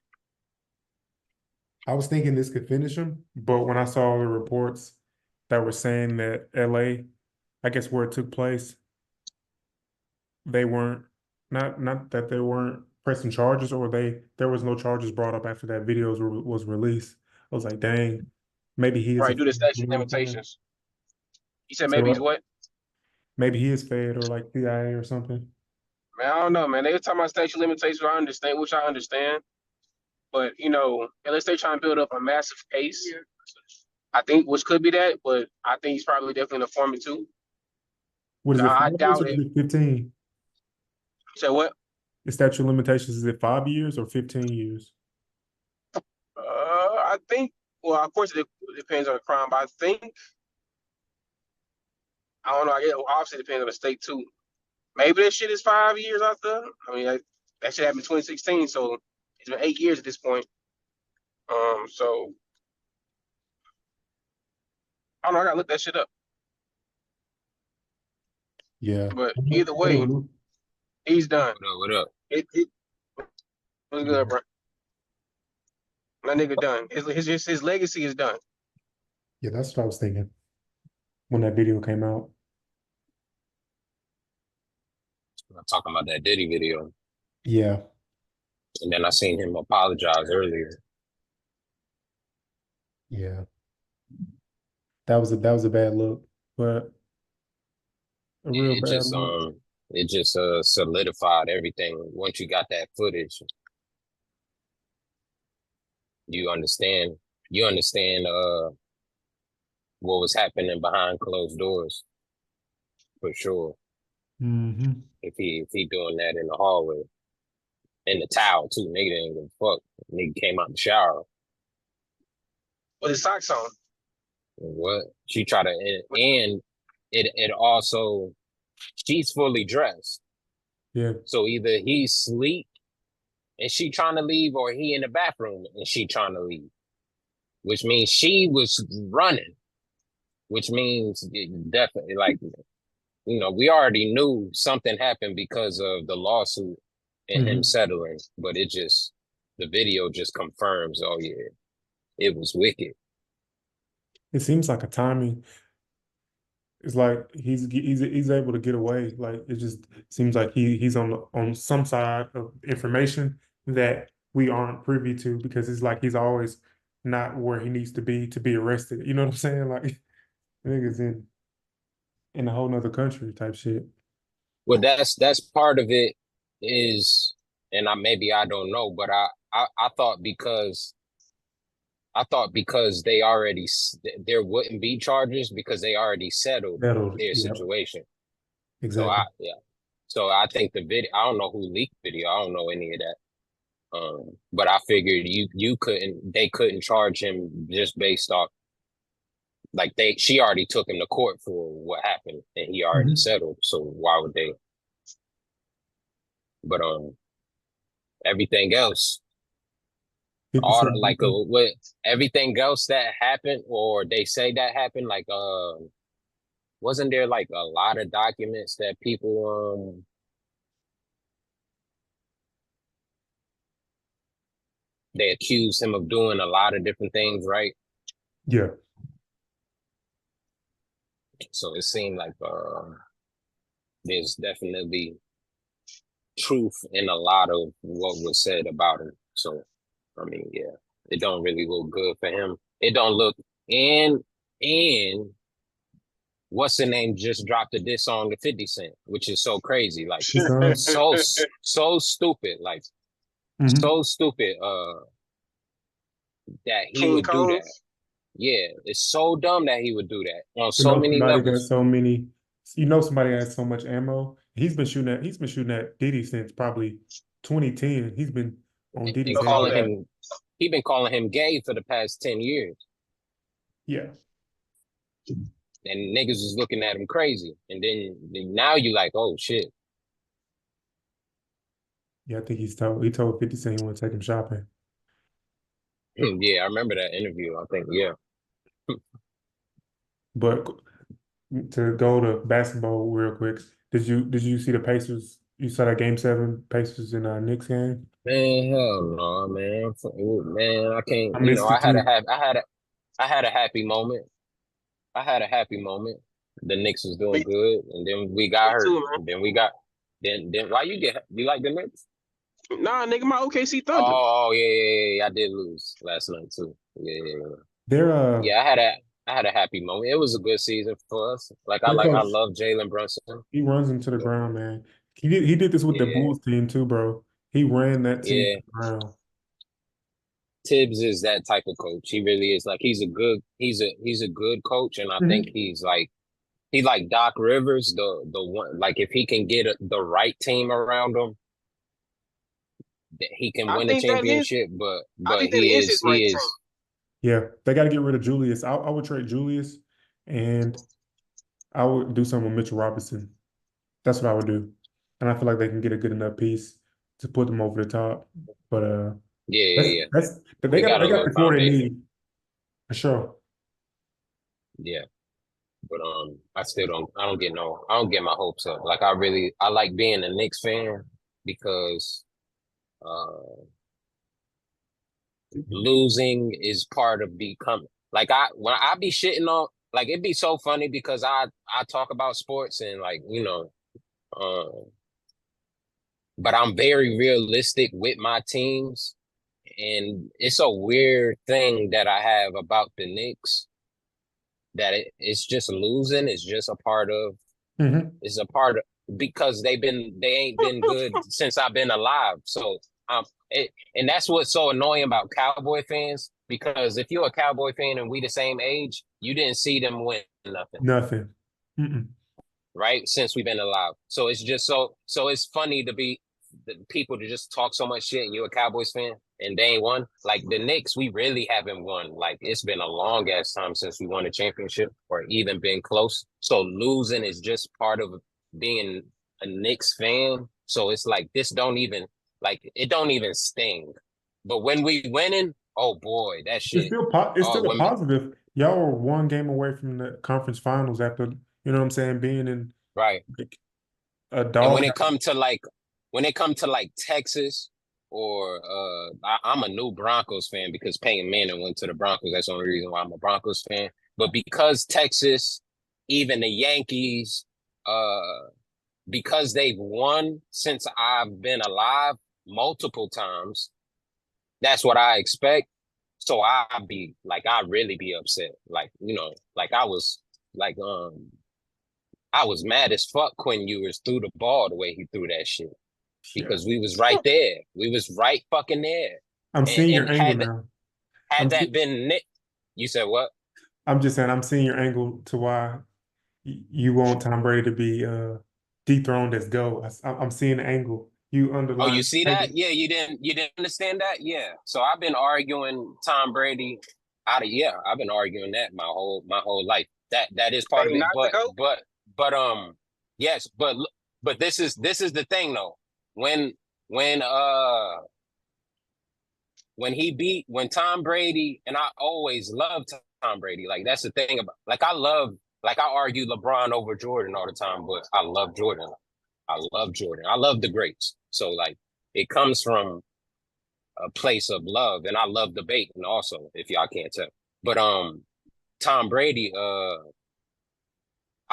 I was thinking this could finish him, but when I saw the reports that were saying that LA, I guess where it took place, they weren't not that they weren't pressing charges or there was no charges brought up after that video was released. I was like, dang, maybe he is a Right, do the statute of limitations. He said maybe he's so what? maybe he is Fed or like CIA or something. Man, I don't know, man. They were talking about statute of limitations, I understand, which I understand. But, unless they try and build up a massive case, I think, which could be that, but I think he's probably definitely an informant too. What is it, I 5 years or doubt is it. it 15? Say what? The statute of limitations, is it 5 years or 15 years? I think, well, of course, it depends on the crime, but I don't know. I guess obviously it depends on the state too. Maybe that shit is 5 years out there. I mean, that shit happened in 2016, so it's been 8 years at this point. So I don't know. I gotta look that shit up. Yeah. But either way, he's done. What up? It was good, bro. That nigga done. His legacy is done. Yeah, that's what I was thinking when that video came out. I'm talking about that Diddy video. Yeah. And then I seen him apologize earlier. Yeah. That was a bad look, but a real It bad just look. it just solidified everything. Once you got that footage, you understand what was happening behind closed doors for sure. Mm-hmm. If he doing that in the hallway. In the towel too, nigga didn't give a fuck. Nigga came out the shower. With his socks on. What? She tried to and it also she's fully dressed. Yeah. So either he's asleep and she trying to leave, or he in the bathroom and she trying to leave. Which means she was running. Which means definitely like we already knew something happened because of the lawsuit and him settling, but the video just confirms, oh yeah, it was wicked. It seems like a timing. It's like he's able to get away. Like it just seems like he's on some side of information that we aren't privy to because it's like he's always not where he needs to be arrested. You know what I'm saying? Like niggas in a whole nother country type shit. Well, that's part of it is, and maybe I don't know, but I thought because I thought because there wouldn't be charges because they already settled Settled. their Yeah, situation. So exactly. So I think the video. I don't know who leaked the video. I don't know any of that. But I figured they couldn't charge him just based off like she already took him to court for what happened and he already settled. So why would they? But everything else, 50 all Cent. like what everything else that happened or they say that happened, like wasn't there like a lot of documents that people they accused him of doing a lot of different things, right? Yeah. So it seemed like there's definitely truth in a lot of what was said about him. So I mean, yeah, it don't really look good for him. It don't look and what's the name just dropped a diss song to 50 Cent, which is so crazy, like His son. so stupid, like so stupid. That he King would do that. Combs. Yeah, it's so dumb that he would do that on You so know, many somebody got levels. so many. You know, somebody has so much ammo. He's been shooting at Diddy since probably 2010. He's been on Diddy's And head. he been calling him gay for the past 10 years. Yeah. And niggas is looking at him crazy. And then now you like, oh shit. Yeah, I think he told 50 Cent he want to take him shopping. Yeah, I remember that interview. I think, yeah. But to go to basketball real quick, did you see the Pacers? You saw that Game 7 Pacers and Knicks game? Man, hell no, man. Man, I can't, I missed it too. I had a happy moment. I had a happy moment. The Knicks was doing Me, good, and then we got me hurt. too, man. And then we got then why you like the Knicks? Nah, nigga, my OKC Thunder. Oh yeah. I did lose last night too. Yeah. They're Yeah, I had a happy moment. It was a good season for us. their I coach, love Jalen Brunson. he runs into the ground, man. He did this with the Yeah, Bulls team too, bro. He ran that team to yeah. the ground. Tibbs is that type of coach. He really is. Like he's a good coach, and I think he's like Doc Rivers, the one. Like if he can get the right team around him, that he can I win a think that is. championship. I But think that is his right he team. is. Yeah, they got to get rid of Julius. I would trade Julius, and I would do something with Mitchell Robinson. That's what I would do, and I feel like they can get a good enough piece to put them over the top. But Yeah. they They got a got little the core they foundation. need for sure. Yeah. But I don't get my hopes up. Like I like being a Knicks fan because uh losing is part of becoming like when I be shitting on like it'd be so funny because I talk about sports and like, but I'm very realistic with my teams and it's a weird thing that I have about the Knicks that it's just losing is just a part of Hmm. It's a part of because they ain't been good since I've been alive. So and that's what's so annoying about Cowboy fans because if you're a Cowboy fan and we the same age, you didn't see them win nothing, Nothing. Mm-mm. right? Since we've been alive. So it's just so it's funny to be the people to just talk so much shit and you're a Cowboys fan and they ain't won. Like the Knicks, we really haven't won. Like it's been a long ass time since we won a championship or even been close. So losing is just part of being a Knicks fan. So it's like this don't even like it don't even sting. But when we winning, oh boy, that shit. It's Oh, still a when positive. Y'all were one game away from the conference finals after, you know what I'm saying, being in right. like a And dog. when it come to like Texas or I'm a new Broncos fan because Peyton Manning went to the Broncos. That's the only reason why I'm a Broncos fan. But because Texas, even the Yankees, because they've won since I've been alive multiple times, that's what I expect. So I really be upset. Like, like like I was mad as fuck Quinn Ewers threw the ball the way he threw that shit Yeah. because we was right there. We was right fucking there. I'm seeing your And angle now. Had that been Nick, you said what? I'm just saying I'm seeing your angle to why you want Tom Brady to be dethroned as GOAT. I'm seeing the angle. You Oh, you underline. see that? Yeah, you didn't understand that? Yeah. So I've been arguing Tom Brady I've been arguing that my whole life. That is part Hey, of it. not to go. But yes, but this is the thing though. When when uh when Tom Brady, and I always loved Tom Brady. Like that's the thing about, like I argue LeBron over Jordan all the time, but I love Jordan. I love Jordan. I love the greats. So like it comes from a place of love, and I love debating also, if y'all can't tell. But Tom Brady, I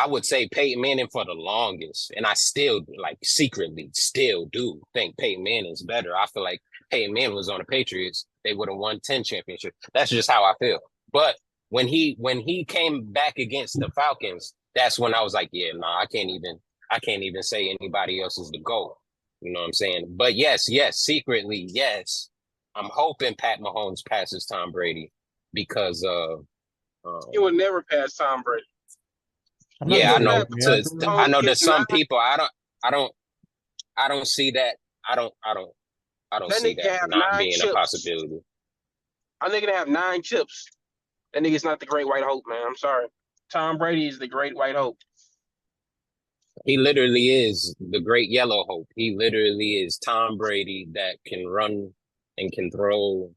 would say Peyton Manning for the longest, and I still like secretly still do think Peyton Manning's better. I feel like Peyton Manning was on the Patriots, they would have won 10 championships. That's just how I feel. But when he came back against the Falcons, that's when I was like, yeah, nah, I can't even say anybody else is the GOAT. You know what I'm saying? But yes, secretly, yes, I'm hoping Pat Mahomes passes Tom Brady because He would never pass Tom Brady. I'm not yeah, I gonna say know. that, man. I know Mahomes that some cannot. people, I don't see that. I don't That see nigga that have not 9 being a chips. possibility. I nigga to have 9 chips. That nigga's not the great white hope, man. I'm sorry. Tom Brady is the great white hope. He literally is the great yellow hope. He literally is Tom Brady that can run and can throw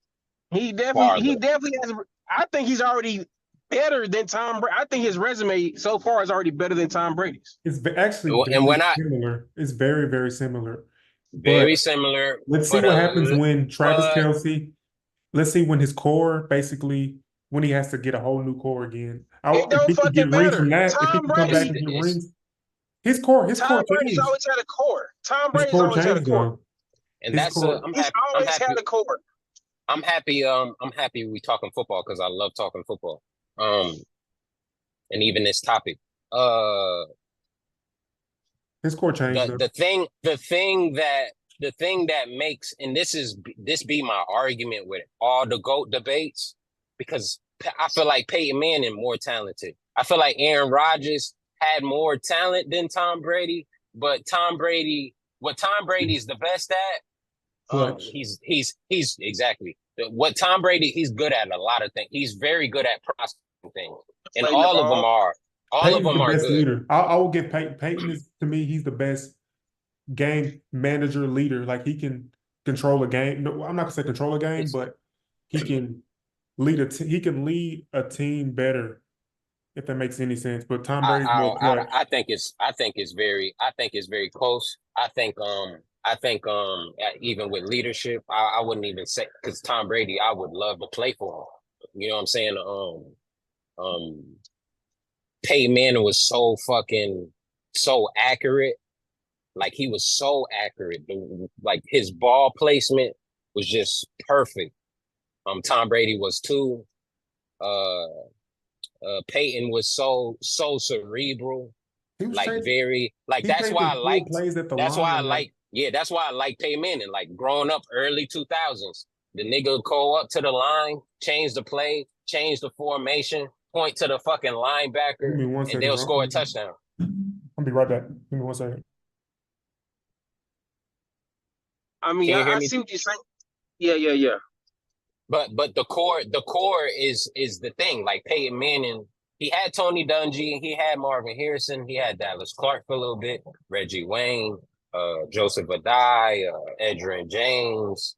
He farther. definitely has. I think he's already better than Tom Brady. I think his resume so far is already better than Tom Brady's. It's actually And very when I similar. It's very, very similar. But very similar, let's see but what happens when Travis but Kelce. Let's see when his core basically when he has to get a whole new core again. It If don't he can get fucking rings from matter. that, if he Tom can come back it's Brady, and get it's rings, his Tom core Brady's changed. always had a core. Tom His Brady's core always had a changed core. though. and His that's core. He's I'm always had happy a core. I'm happy we talking football because I love talking football. Um, and even this topic. Uh, His core changed the though. the thing the thing that the thing that makes, and this be my argument with all the GOAT debates, because I feel like Peyton Manning more talented. I feel like Aaron Rodgers had more talent than Tom Brady, but what Tom Brady's the best at, Clutch. he's exactly what Tom Brady. He's good at a lot of things. He's very good at processing things, and Playing the all of them ball. are Peyton's the best good. leader. I will give Peyton. Peyton is to me, he's the best game manager leader. Like he can control a game. No, I'm not gonna say control a game, It's but he can he can lead a team better if that makes any sense. But Tom Brady's more clutch. I think it's close. Even with leadership, I wouldn't even say, because Tom Brady, I would love to play for him. You know what I'm saying? Um, Peyton Manning was so accurate. Like he was so accurate. Like his ball placement was just perfect. Tom Brady was too. Uh, Peyton was so cerebral, He was like changing. very like He changing full plays at the line. Like that's why I like Peyton Manning. Like growing up early 2000s, the nigga go up to the line, change the play, change the formation, point to the fucking give linebacker, me one and second, they'll bro. score a touchdown. I'll be right back. Give me one second. I mean, Can you hear I me? see what you're saying. Yeah. But the core is the thing. Like Peyton Manning, he had Tony Dungy, he had Marvin Harrison, he had Dallas Clark for a little bit, Reggie Wayne, Joseph Adai, Edgerrin James.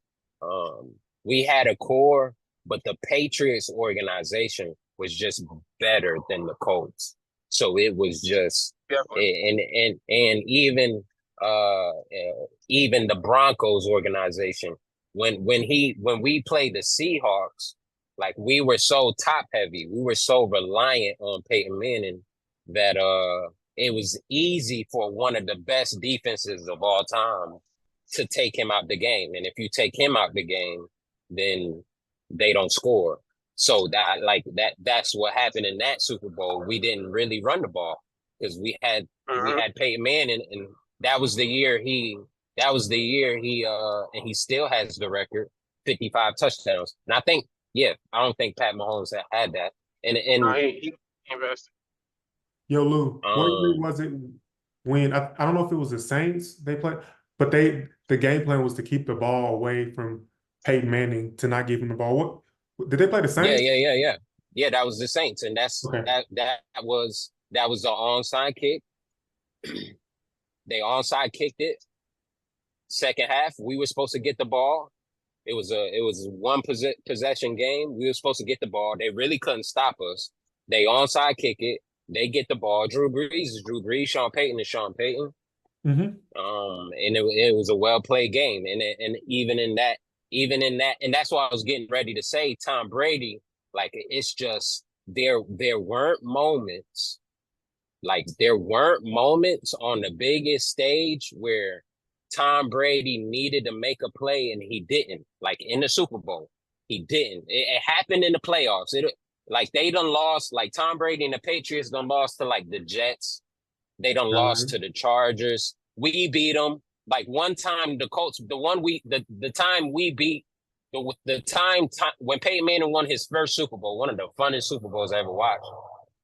We had a core, but the Patriots organization was just better than the Colts. So it was just Definitely. and even the Broncos organization, when we played the Seahawks, like we were so top heavy, we were so reliant on Peyton Manning that it was easy for one of the best defenses of all time to take him out the game. And if you take him out the game, then they don't score. So that's what happened in that Super Bowl. We didn't really run the ball because we Uh-huh. had Peyton Manning, and that was the year he and he still has the record, 55 touchdowns. And I think Yeah, I don't think Pat Mahomes had that. And No, and he invested. Yo, Lou, what year um was it when I don't know if it was the Saints they played, but the game plan was to keep the ball away from Peyton Manning to not give him the ball. What did they play the yeah, Saints? yeah, yeah, yeah. Yeah, that was the Saints, and Okay. that was the onside kick. They onside kicked it. Second half, we were supposed to get the ball. It was one possession game. We were supposed to get the ball. They really couldn't stop us. They onside kick it. They get the ball. Drew Brees is Drew Brees. Sean Payton is Sean Payton. Mm-hmm. And it was a well played game. And even in that, and that's why I was getting ready to say Tom Brady. Like it's just there weren't moments. Like there weren't moments on the biggest stage where Tom Brady needed to make a play and he didn't. Like in the Super Bowl, he didn't. It happened in the playoffs. It like they done lost. Like Tom Brady and the Patriots done lost to like the Jets. They done lost to the Chargers. We beat them. Like one time the Colts, the time we beat the time when Peyton Manning won his first Super Bowl, one of the funnest Super Bowls I ever watched.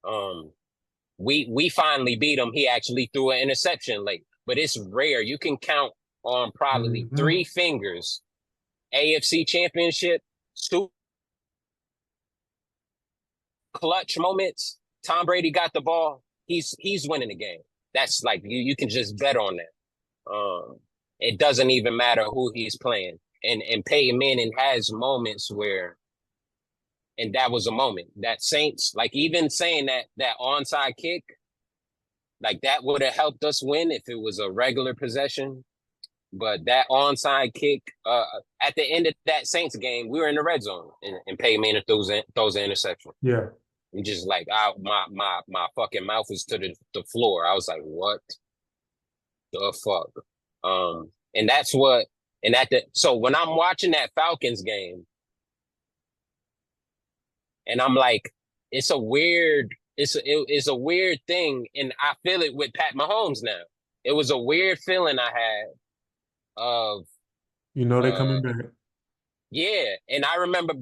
Um, we finally beat him. He actually threw an interception late, but it's rare. You can count on probably Mm-hmm. 3 fingers. AFC Championship, super clutch moments. Tom Brady got the ball. He's winning the game. That's like you can just bet on that. It doesn't even matter who he's playing. And Peyton Manning has moments where, and that was a moment that Saints, like even saying that onside kick, like that would have helped us win if it was a regular possession. But that onside kick, at the end of that Saints game, we were in the red zone, and Peyton Manning throws an interception. Yeah. And just like my fucking mouth was to the floor. I was like, what the fuck? And that's what, and so when I'm watching that Falcons game, and I'm like, it's a weird thing, and I feel it with Pat Mahomes now. It was a weird feeling I had of You know they uh coming back. yeah, and I remember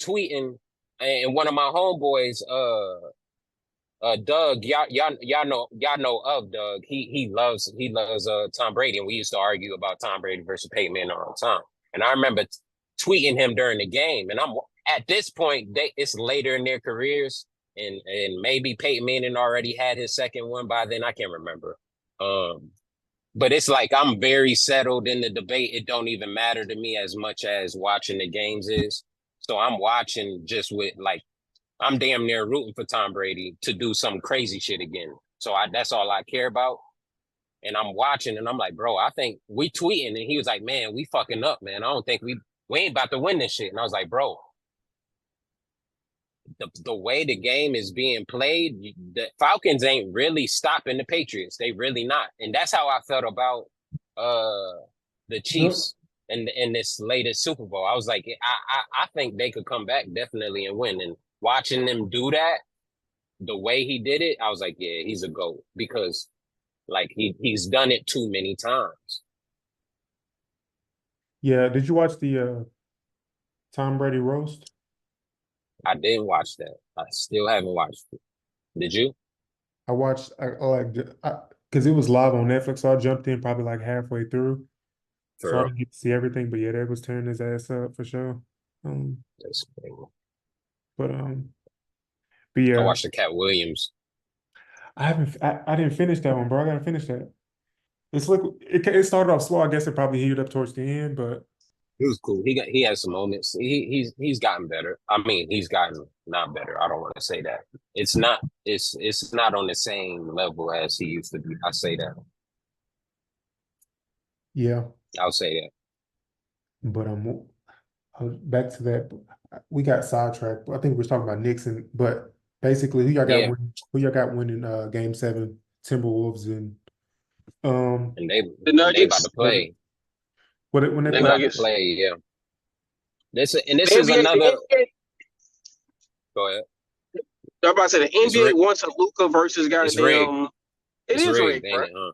tweeting, and one of my homeboys, Doug, y'all know of Doug. He loves Tom Brady, and we used to argue about Tom Brady versus Peyton Manning all the time. And I remember tweeting him during the game, and I'm at this point, it's later in their careers, and maybe Peyton Manning already had his second one by then. I can't remember. Um, but it's like I'm very settled in the debate. It don't even matter to me as much as watching the games is. So I'm watching just with like I'm damn near rooting for Tom Brady to do some crazy shit again. So that's all I care about. And I'm watching and I'm like, bro, I think we tweeting. And he was like, man, we fucking up, man. I don't think we ain't about to win this shit. And I was like, bro, the way the game is being played, the Falcons ain't really stopping the Patriots. They really not. And that's how I felt about the No. Chiefs in this latest Super Bowl. I was like, I think they could come back definitely and win. And watching them do that, the way he did it, I was like, yeah, he's a GOAT because like he's done it too many times. Yeah. Did you watch the Tom Brady roast? I didn't watch that. I still haven't watched it. Did you? I watched I like because it was live on Netflix, so I jumped in probably like halfway through. For So I real? didn't get to see everything, but yeah, that was tearing his ass up for sure. Um, That's crazy. but but I yeah, watched the Cat Williams. I didn't finish that one, bro. I gotta finish that. It's like it started off slow. I guess it probably heated up towards the end, but He was cool. He has some moments. He's gotten better. I mean, he's gotten not better. I don't want to say that. It's not on the same level as he used to be. I say that. yeah. I'll say that. But back to that. We got sidetracked. I think we are talking about Nixon, but basically, Yeah, who y'all got winning Game 7? Timberwolves and um and they The they about to Nuggets, Nuggets. play. When they the They play? about to Nuggets, play. Yeah. This the is NBA, another. the NBA. Go ahead. I'm about to say the It's NBA wants a Luca versus it's rigged. goddamn. It It's is rigged, rigged, bro. ain't it? Huh?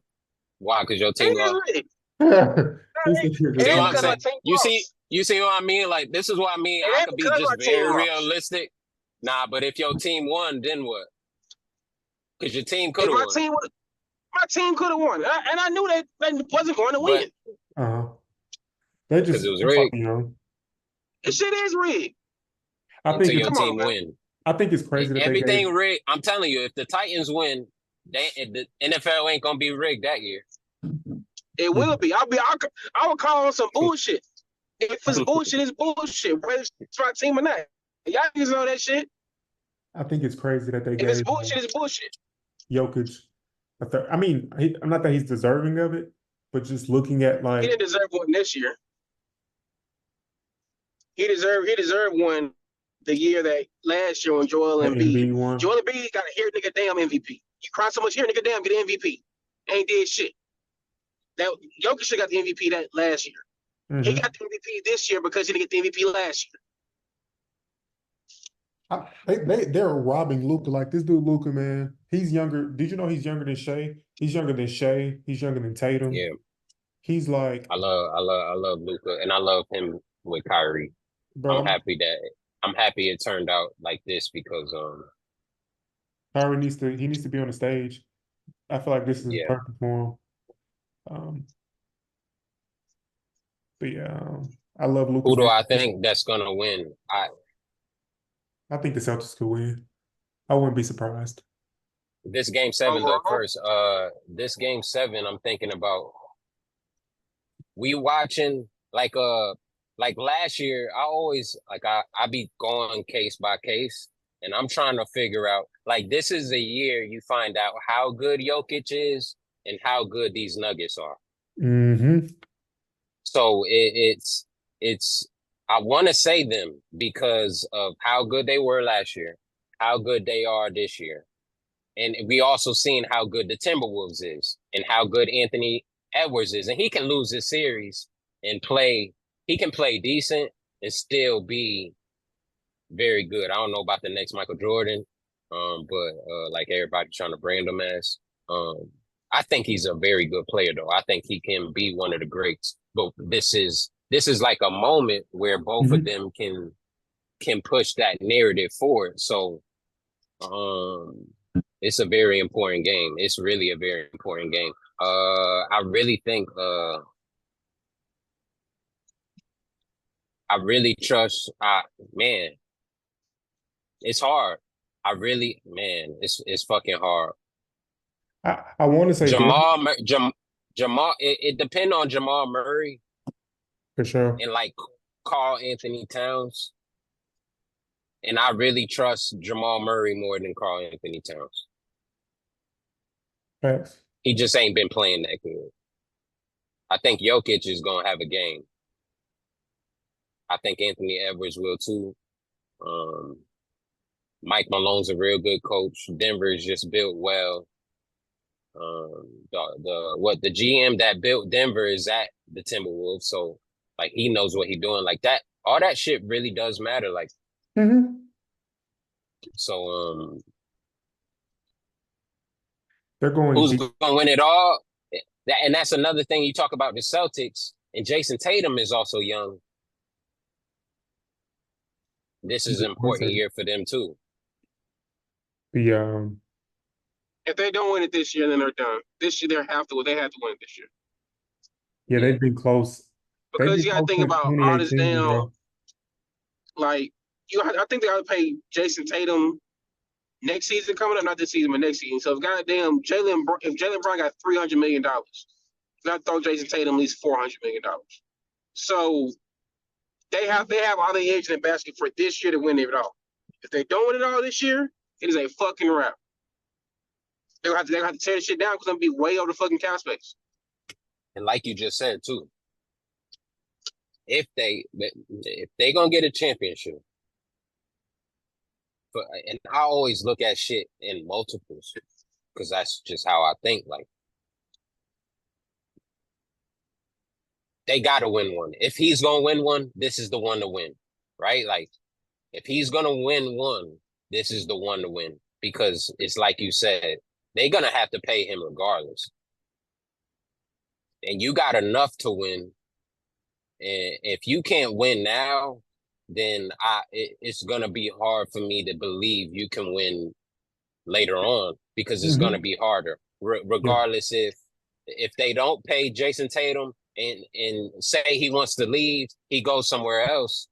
Why? Because your It team is lost. rigged. Who said he was It See ain't what I'm because deserving? my saying? team You see, lost. you see what I mean? Like this is what I mean. It I ain't could be because my just team very lost. realistic. Nah, but if your team won, then what? Because your team could If have won. my team could have won, and I knew that they wasn't going to But win. Uh-huh. They because it just was they're rigged fucking young. This shit is rigged. I think until your it's Come on, team man. win. I think it's crazy that they gave Everything rigged. I'm telling you, if the Titans win, the NFL ain't gonna be rigged that year. It will be. I will call on some bullshit. If it's bullshit, it's bullshit. Whether it's my team or not. Y'all niggas know that shit. I think it's crazy that they If it's gave bullshit, it's bullshit. Jokic a third. I mean, I'm not that he's deserving of it, but just looking at He like didn't deserve one this year. He deserved one the year that last year when Joel the Embiid. Embiid one. Joel Embiid got a here nigga damn MVP. You cry so much here nigga damn get an MVP. Ain't did shit. That Jokic should got the MVP that last year. He Mhm. got the MVP this year because he didn't get the MVP last year. They're robbing Luca. Like this dude, Luca, man. He's younger. Did you know he's younger than Shea? He's younger than Shea. He's younger than Tatum. Yeah, He's like, I love Luca, and I love him with Kyrie. bro, I'm happy it turned out like this because Kyrie needs to be on the stage. I feel like this is yeah. perfect for him. But yeah, I love Who Luca's do I energy. think that's gonna win? I think the Celtics could win. I wouldn't be surprised. This game seven though Overall, first. This game seven, I'm thinking about we watching like last year. I always I be going case by case, and I'm trying to figure out like this is a year you find out how good Jokic is and how good these Nuggets are. Mm-hmm. So it's I want to say them because of how good they were last year, how good they are this year. And we also seen how good the Timberwolves is and how good Anthony Edwards is. And he can lose this series and he can play decent and still be very good. I don't know about the next Michael Jordan, but like everybody trying to brand him as. I think he's a very good player though. I think he can be one of the greats. But this is like a moment where both of them can push that narrative forward. So it's a very important game. It's really a very important game. I really think I really trust man, it's hard. It's fucking hard. I want to say Denver Jamal, it depends on Jamal Murray for sure. and like Carl Anthony Towns. And I really trust Jamal Murray more than Carl Anthony Towns. Facts. He just ain't been playing that good. I think Jokic is gonna have a game. I think Anthony Edwards will too. Mike Malone's a real good coach. Denver is just built well. The GM that built Denver is at the Timberwolves, so like he knows what he's doing. Like that, all that shit really does matter. Like, so They're going who's deep. gonna win it all? And that's another thing you talk about the Celtics. And Jason Tatum is also young. This is an important year for them too. The if they don't win it this year, then they're done. This year they have to win it this year. yeah, they've been close. They've Because been you gotta close think since about all this 2018, damn bro. like I think they ought to pay Jason Tatum next season coming up, not this season, but next season. So if goddamn if Jalen Brown got $300 million, you got to throw Jason Tatum at least $400 million. So they have all the eggs in the basket for this year to win it all. If they don't win it all this year, it is a fucking wrap. They're gonna have to tear this shit down because I'm gonna be way over the fucking cap space. And like you just said too, if they gonna get a championship, and I always look at shit in multiples because that's just how I think. Like they gotta win one. If he's gonna win one, this is the one to win, right? Like if he's gonna win one, this is the one to win because it's like you said, they're gonna have to pay him regardless. And you got enough to win And if you can't win now, then it's gonna be hard for me to believe you can win later on because it's gonna be harder. Yeah. Regardless if they don't pay Jason Tatum and say he wants to leave, he goes somewhere else.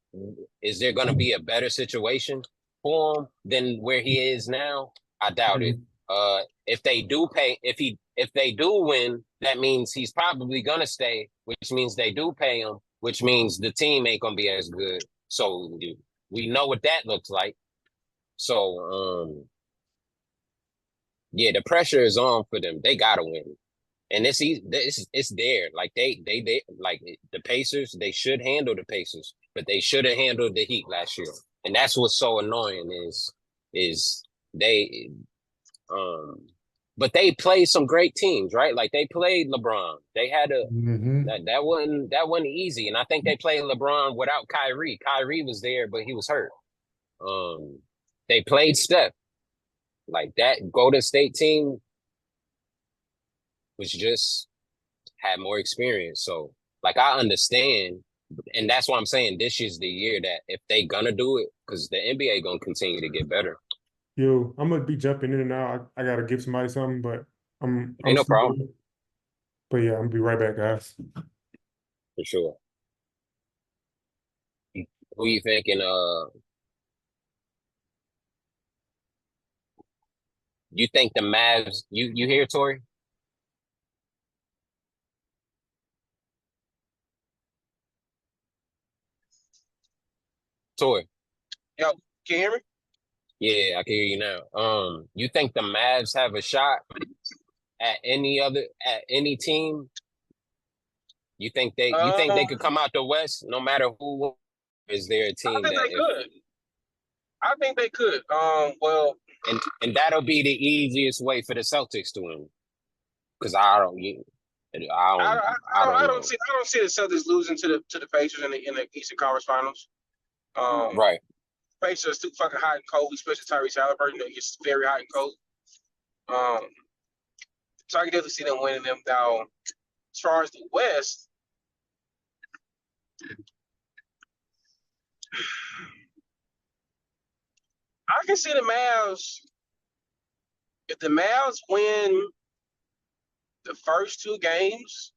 Is there gonna be a better situation for him than where he is now? I doubt it. Mhm. If they do pay, if they do win, that means he's probably gonna stay, which means they do pay him, which means the team ain't gonna be as good. So we know what that looks like. So yeah, the pressure is on for them. They gotta win, and it's there. Like they like the Pacers. They should handle the Pacers, but they should have handled the Heat last year, and that's what's so annoying is they but they played some great teams, right? Like they played LeBron. They had a Mhm. that wasn't easy, and I think they played LeBron without Kyrie. Kyrie was there, but he was hurt. Um, they played Steph. Like that Golden State team was just had more experience. So like I understand, and that's why I'm saying this is the year that if they gonna do it, because the NBA gonna continue to get better. Yo, I'm gonna be jumping in and out. I gotta give somebody something, but Ain't I'm no still problem here. But yeah, I'm gonna be right back, guys. for sure. Who you thinking? You think the Mavs? You hear Tori? Tori? Yo, can you hear me? Yeah, I can hear you now. You think the Mavs have a shot at any team? You think they Um, could come out the West no matter who? Is there a I team think that they if could. I think they could. Well, and that'll be the easiest way for the Celtics to win because I, I, I don't know. I don't see the Celtics losing to the Pacers in the Eastern Conference Finals. Um, Right. Pacers too fucking hot and cold, especially Tyrese Halliburton. It's very hot and cold. Um, so I can definitely see them winning them down. As far as the West, I can see the Mavs. If the Mavs win the first two games,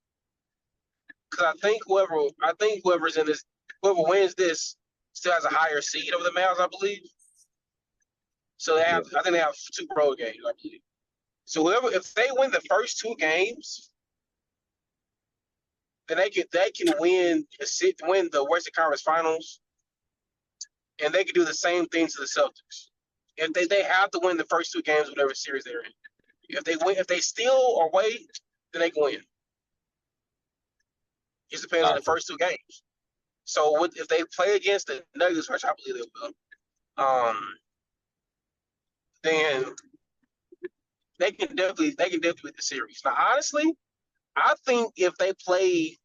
because whoever's in this, whoever wins this, still has a higher seed over the Mavs, I believe. So Yeah. I think they have two road games, I believe. So if they win the first two games, then they can win the Western Conference Finals, and they can do the same thing to the Celtics. If they have to win the first two games, whatever series they're in. If they steal or wait, then they can win. It depends on the Gotcha. first two games. So if they play against the Nuggets, which I believe they will, then they can definitely win the series. Now, honestly, I think if they play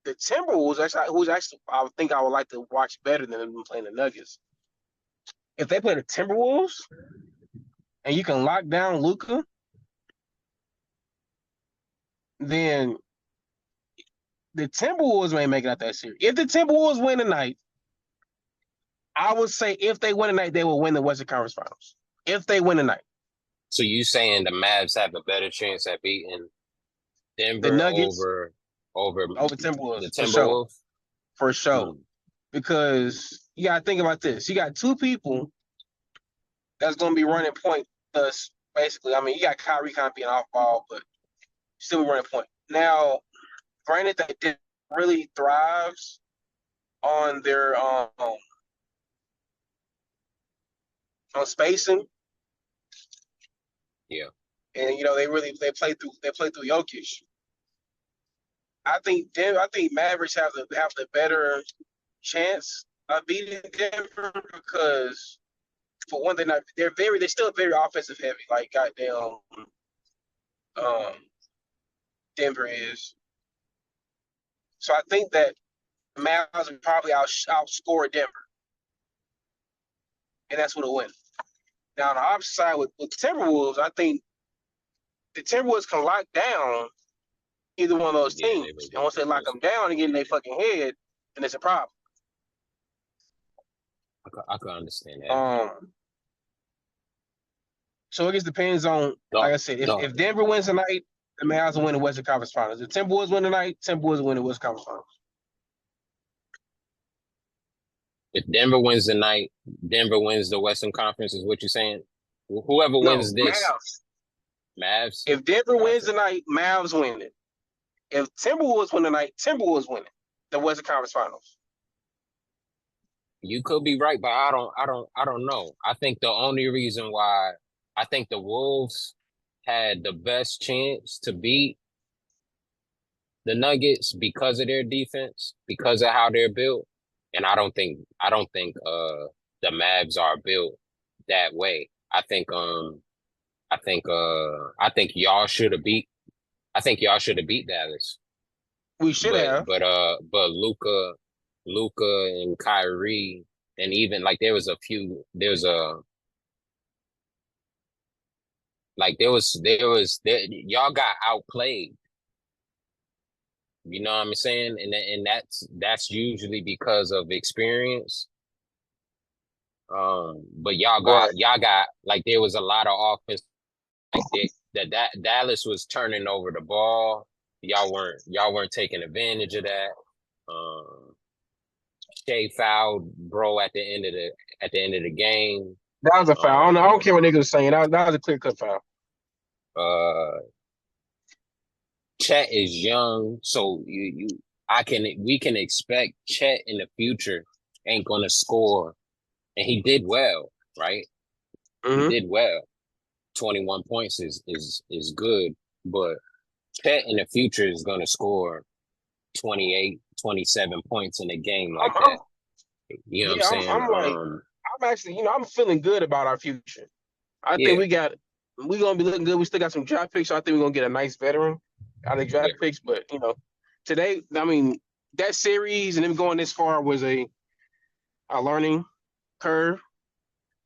the Timberwolves, who's actually I would think I would like to watch better than them playing the Nuggets. If they play the Timberwolves and you can lock down Luka, then the Timberwolves may make it out that series. If the Timberwolves win tonight, I would say if they win tonight, they will win the Western Conference Finals. If they win tonight, So you saying the Mavs have a better chance at beating the Denver Nuggets over over the Timberwolves for sure, Timberwolves? for sure. Hmm. Because you got to think about this: you got two people that's going to be running point. Thus, basically, I mean, you got Kyrie kind of being off ball, but still be running point. Now, granted, that Denver really thrives on their on spacing, Yeah. and they play through Jokic. I think Mavericks have the better chance of beating Denver because for one, they're still very offensive heavy, like goddamn um, Denver is. So I think that the Mavs will probably outscore Denver, and that's what will win. Now on the opposite side with Timberwolves, I think the Timberwolves can lock down either one of those Yeah, they teams. really And once they good lock person. them down and get in their fucking head, then it's a problem. I could understand that. So it just depends on, like I said, if Denver wins tonight, the Mavs will win the Western Conference Finals. If Timberwolves win tonight, Timberwolves will win the Western Conference Finals. If Denver wins tonight, Denver wins the Western Conference, is what you're saying? Whoever wins this, Mavs. If Denver wins tonight, Mavs win it. If Timberwolves win tonight, Timberwolves win it. The Western Conference Finals. You could be right, but I don't know. I think the only reason why I think the Wolves had the best chance to beat the Nuggets because of their defense, because of how they're built. And I don't think the Mavs are built that way. I think y'all should have beat Dallas. We should have. But Luka and Kyrie, and even like there was y'all got outplayed. You know what I'm saying? And that's usually because of experience. But y'all got like there was a lot of offense. Like that Dallas was turning over the ball. Y'all weren't taking advantage of that. Shea fouled bro at the end of the game. That was a foul. I don't care what niggas are saying. That was a clear cut foul. Chet is young, so we can expect Chet in the future ain't gonna score, and he did well, right? Mm-hmm. He did well. 21 points is good, but Chet in the future is gonna score 28, 27 points in a game like that. You know what I'm saying? I'm actually, I'm feeling good about our future. I think we're gonna be looking good. We still got some draft picks, so I think we're gonna get a nice veteran out of the draft picks. But today, I mean, that series and them going this far was a learning curve,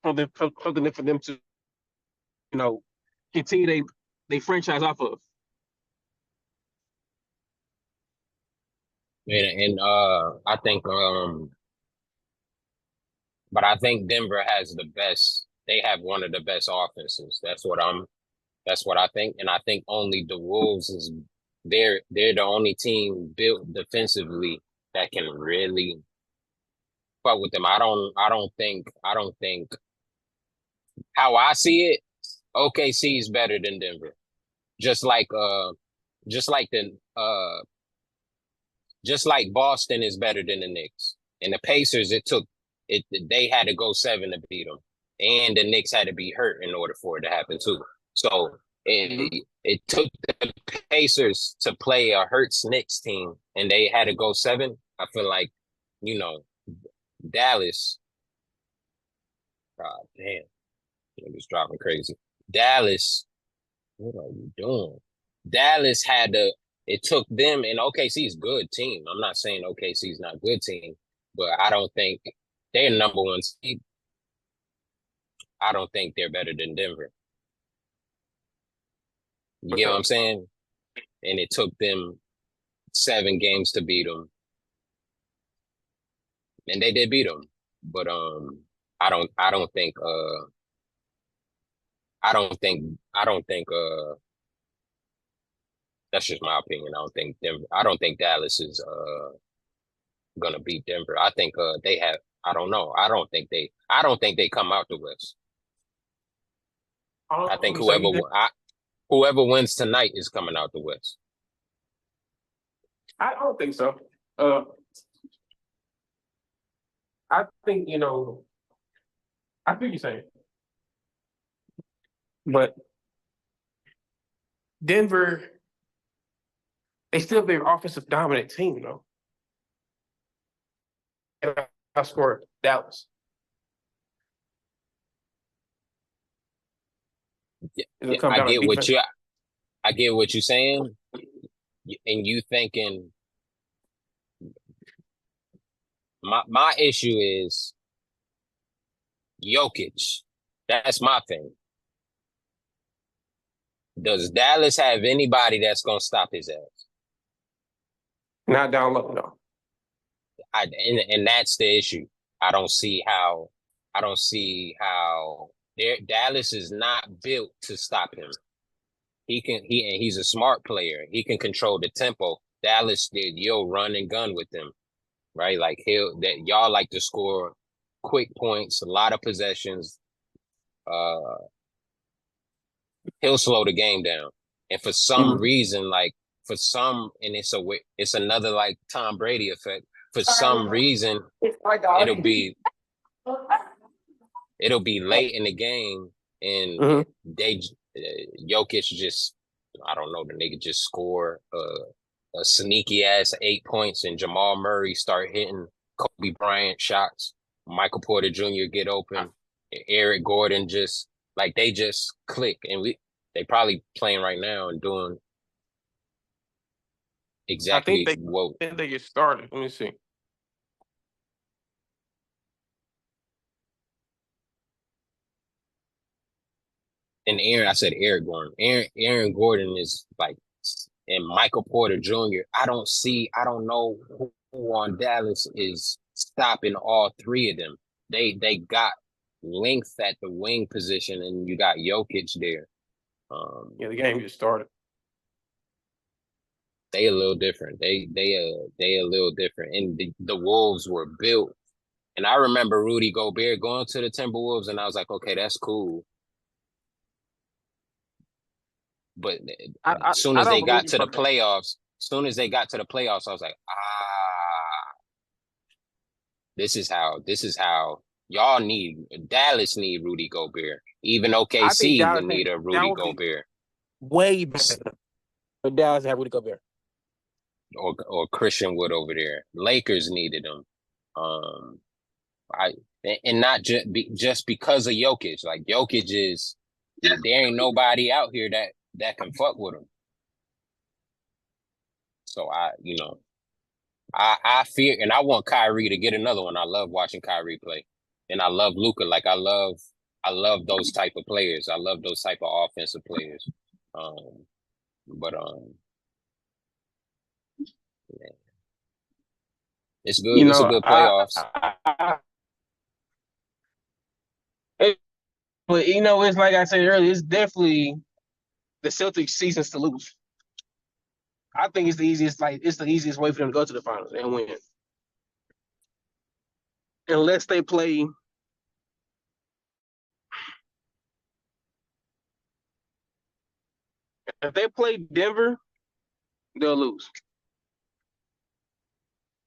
something for them to continue they franchise off of. And I think but I think Denver has the best. They have one of the best offenses. That's what I think. And I think only the Wolves they're the only team built defensively that can really fuck with them. I don't think how I see it, OKC is better than Denver. Just like Boston is better than the Knicks. And the Pacers, they had to go 7 to beat them. And the Knicks had to be hurt in order for it to happen too. So it took the Pacers to play a Hurts Knicks team, and they had to go 7. I feel like, Dallas. God damn, it's driving crazy. Dallas, what are you doing? Dallas it took them, and OKC is good team. I'm not saying OKC is not a good team, but I don't think they're number 1 seed. I don't think they're better than Denver. You get what I'm saying? And it took them 7 games to beat them. And they did beat them. But I don't think that's just my opinion. I don't think Dallas is gonna beat Denver. I think I don't know. I don't think they come out the West. I think whoever wins tonight is coming out the West. I don't think so. I think, I think you're saying. But Denver, they still their offensive dominant team, though. And I scored Dallas. Yeah, I get what you're saying, and you thinking. My issue is Jokic. That's my thing. Does Dallas have anybody that's gonna stop his ass? Not down low, no. And that's the issue. I don't see how Dallas is not built to stop him. He's a smart player. He can control the tempo. Dallas did run and gun with him, right? Like y'all like to score quick points, a lot of possessions. He'll slow the game down. And for some reason, and it's another like Tom Brady effect. For some reason, it'll be late in the game, and Jokic just, I don't know, the nigga just score a sneaky ass 8 points, and Jamal Murray start hitting Kobe Bryant shots. Michael Porter Jr. get open. Eric Gordon just they just click, and they probably playing right now and doing exactly what. I think they get started. Let me see. And I said Eric Gordon. Aaron Gordon is and Michael Porter Jr. I don't know who on Dallas is stopping all three of them. They got length at the wing position, and you got Jokic there. The game just started. They a little different. They a little different. And the Wolves were built. And I remember Rudy Gobert going to the Timberwolves, and I was like, okay, that's cool. But as soon as they got to the playoffs, I was like, this is how y'all Dallas need Rudy Gobert. Even OKC would need a Rudy Gobert. Way better. But Dallas have Rudy Gobert. Or Christian Wood over there. Lakers needed him. And not just because of Jokic. Like Jokic is, there ain't nobody out here that can fuck with him. So I fear, and I want Kyrie to get another one. I love watching Kyrie play, and I love Luka. Like I love those type of players. I love those type of offensive players. Man, it's good. It's a good playoffs. But it's like I said earlier. It's definitely the Celtics' seasons to lose. I think it's the easiest. It's the easiest way for them to go to the finals and win, unless they play. If they play Denver, they'll lose.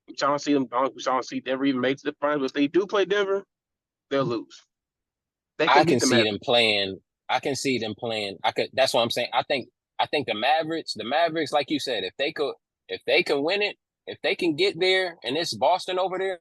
We don't see them. We don't see Denver even make the finals. But if they do play Denver, they'll lose. I can see them playing. That's what I'm saying. I think the Mavericks, like you said, if they can win it, if they can get there, and it's Boston over there,